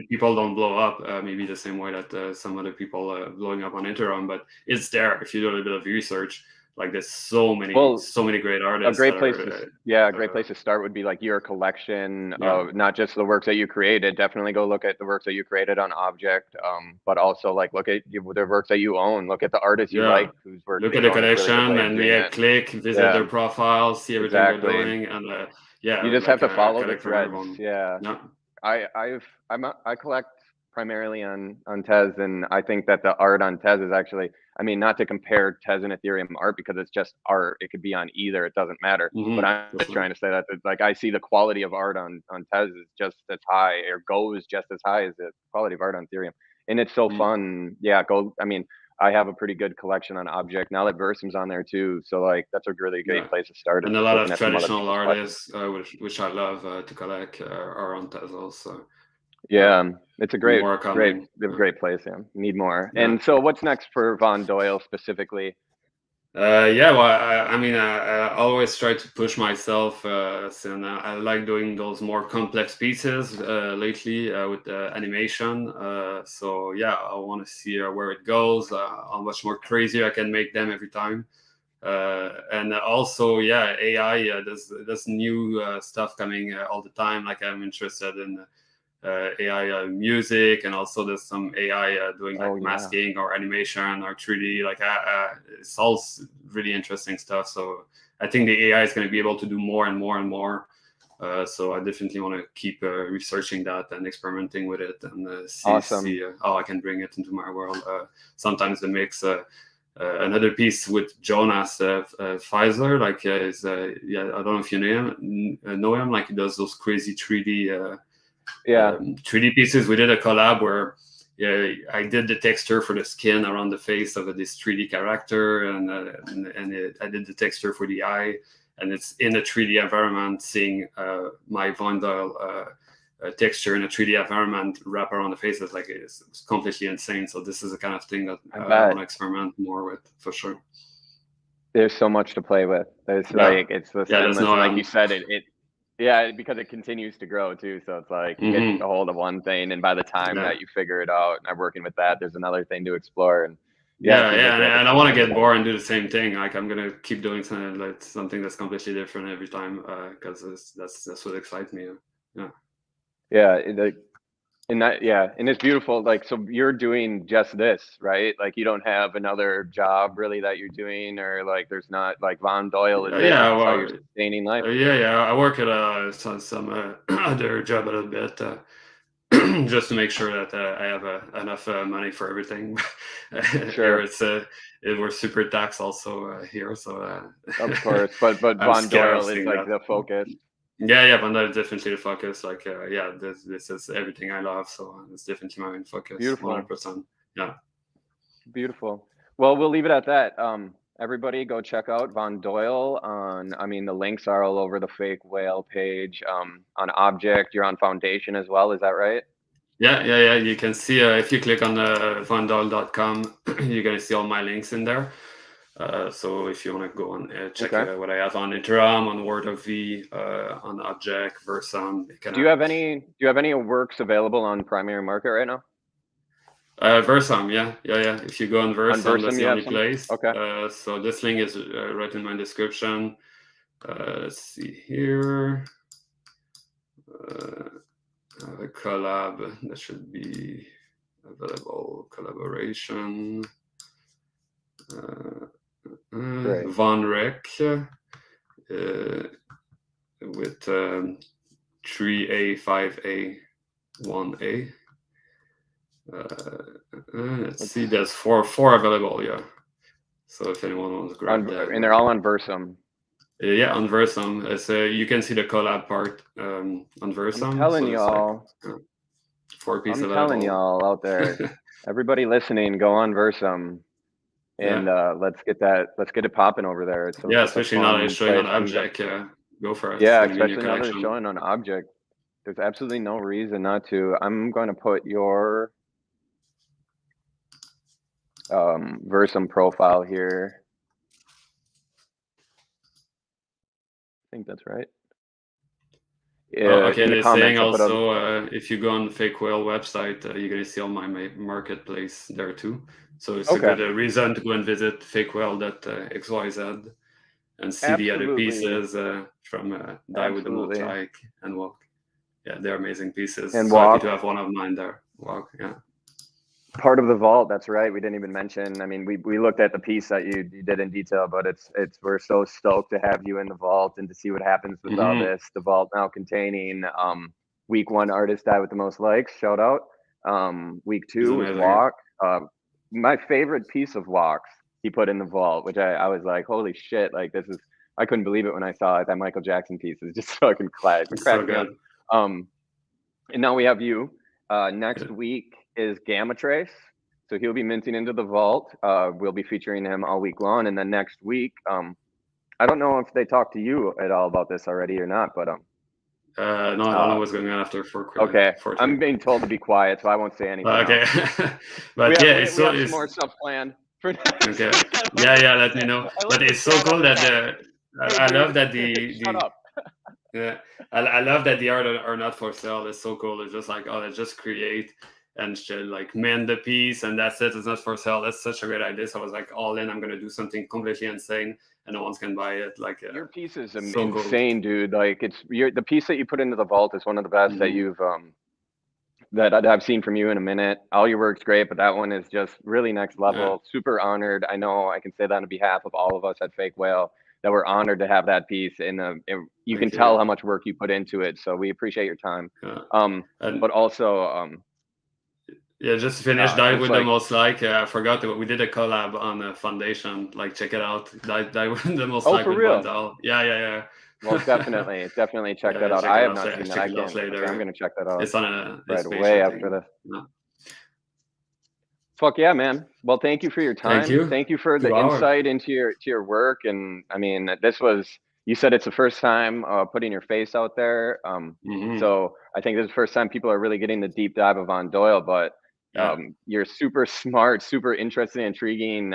People don't blow up maybe the same way that some other people blowing up on Ethereum, but it's there if you do a little bit of research. Like there's so many great artists. A great place to start would be like your collection of not just the works that you created. Definitely go look at the works that you created on Object, but also like look at the works that you own. Look at the artists you like, whose work. Look at the collection and click, visit their profile, see everything they're doing, and you just have to follow the threads. I collect primarily on Tez, and I think that the art on Tez is actually, I mean, not to compare Tez and Ethereum art because it's just art. It could be on either. It doesn't matter. But I'm just trying to say that like I see the quality of art on Tez is just as high, or goes just as high as the quality of art on Ethereum, and it's so fun. Yeah, go. I mean, I have a pretty good collection on Object now that Versum's on there too. So like that's a really great place to start. And a lot of traditional artists, which I love to collect, are on Tez also. Yeah, it's a great place. Yeah, need more. Yeah. And so, what's next for Von Doyle specifically? Well, I mean, I always try to push myself, and I like doing those more complex pieces lately with animation. So yeah, I want to see where it goes, how much more crazy I can make them every time. And also, yeah, AI. There's new stuff coming all the time. Like I'm interested in AI music, and also there's some AI doing like masking or animation or 3D. Like it's all really interesting stuff. So I think the AI is going to be able to do more and more and more. So I definitely want to keep researching that and experimenting with it, and see how I can bring it into my world. Sometimes the mix. Another piece with Jonas Pfizer, like I don't know if you know him. Like he does those crazy 3D. 3D pieces. We did a collab where I did the texture for the skin around the face of this 3D character, and I did the texture for the eye, and it's in a 3D environment, seeing my Von Doyle texture in a 3D environment wrap around the face. It's completely insane. So this is the kind of thing that I want to experiment more with, for sure. There's so much to play with. It's like it's the like you said it. Yeah, because it continues to grow too. So it's like you get a hold of one thing, and by the time that you figure it out and I'm working with that, there's another thing to explore. And and I want to get bored and do the same thing. Like I'm gonna keep doing something that's completely different every time, because that's what excites me. And it's beautiful. Like, so you're doing just this, right? Like you don't have another job really that you're doing, or like there's not like Von Doyle is how you're sustaining life. I work at some other job a little bit, just to make sure that I have enough money for everything. Sure. Here we're super taxed also here, so of course, but Von Doyle is like the focus. But that's definitely the focus. Like, this is everything I love, so it's definitely my main focus. Beautiful. 100%. Yeah. Beautiful. Well, we'll leave it at that. Everybody go check out Von Doyle the links are all over the FakeWhale page. On Object, you're on Foundation as well. Is that right? Yeah. You can see if you click on vondoyle.com, you're gonna see all my links in there. So if you want to go and check what I have on Ethereum, on Word of V, on Object, Versum. Do you have any works available on primary market right now? Versum, yeah. If you go on Versum, that's the only place. Okay. So this link is right in my description. Let's see here. A collab that should be available. Collaboration. Von Rek with 3A, 5A, 1A. Let's see, there's four available, yeah. So if anyone wants to grab that. And they're all on Versum. Yeah, on Versum. So you can see the collab part on Versum. I'm telling y'all. Like, 4 pieces available. I'm telling y'all out there. Everybody listening, go on Versum. And let's get it popping over there. Especially now that it's showing on Object. Go for it. Yeah, especially now that it's showing on Object. There's absolutely no reason not to. I'm going to put your Versum profile here. I think that's right. Okay, they're saying also if you go on the FakeWhale website, you're going to see all my marketplace there too. So it's a good reason to go and visit FakeWhale.xyz and see the other pieces from Die with the Mosaic and Walk. Yeah, they're amazing pieces. And so Walk. Happy to have one of mine there. Walk, yeah. Part of the vault, that's right. We didn't even mention. I mean, we looked at the piece that you did in detail, but we're so stoked to have you in the vault and to see what happens with all this. The vault now containing week 1 artist Die with the most likes. Shout out. Week He's 2 was amazing. Walk. My favorite piece of Walks he put in the vault, which I was like, holy shit, like this is, I couldn't believe it when I saw it. That Michael Jackson piece is just fucking It's so cracked me up. good. And now we have you. Next week is Gamma Trace. So he'll be minting into the vault. We'll be featuring him all week long. And then next week, I don't know if they talked to you at all about this already or not, but no, I don't know what's going on after okay, 4 I'm being told to be quiet, so I won't say anything. Okay, but we yeah, have, it's we so have some more stuff planned for next okay. week. Yeah, let me know. But it's so cool that I love that Shut up. Yeah, I love that the art are not for sale. It's so cool. It's just like, oh, let's just create and should like mend the piece, and that's it. It's not for sale. That's such a great idea. So I was like, all in. I'm gonna do something completely insane, and no one's can buy it. Like your piece is so insane, cool. dude. Like the piece that you put into the vault is one of the best that you've that I've seen from you in a minute. All your work's great, but that one is just really next level. Yeah. Super honored. I know I can say that on behalf of all of us at FakeWhale, that we're honored to have that piece. And you can tell how much work you put into it. So we appreciate your time. But also, yeah, just to finish, Die with the Most Like. I forgot that we did a collab on Foundation. Like, check it out. Die with the Most Like. For with real? Doyle. Yeah. Well, definitely check that out. I have not seen that. I can't. Okay, I'm gonna check that out. It's on right away after this. No. Fuck yeah, man. Well, thank you for your time. Thank you for the insight into your work. And I mean, this was, you said it's the first time putting your face out there. So I think this is the first time people are really getting the deep dive of on Doyle. But you're super smart, super interesting, intriguing.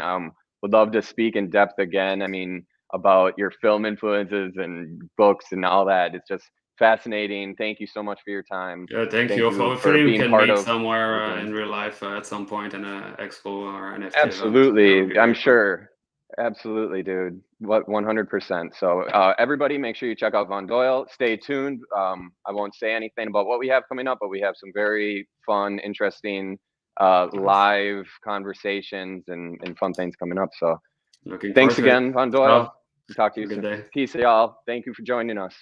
Would love to speak in depth again. I mean, about your film influences and books and all that. It's just fascinating. Thank you so much for your time. Yeah, thank you. Hopefully we can meet somewhere in real life at some point in an expo or an NFT Absolutely. event. I'm sure. Absolutely, dude. 100%. So everybody make sure you check out Von Doyle. Stay tuned. I won't say anything about what we have coming up, but we have some very fun, interesting live conversations and fun things coming up. So thanks again, Von Doyle. Talk to you soon. Peace, y'all. Thank you for joining us.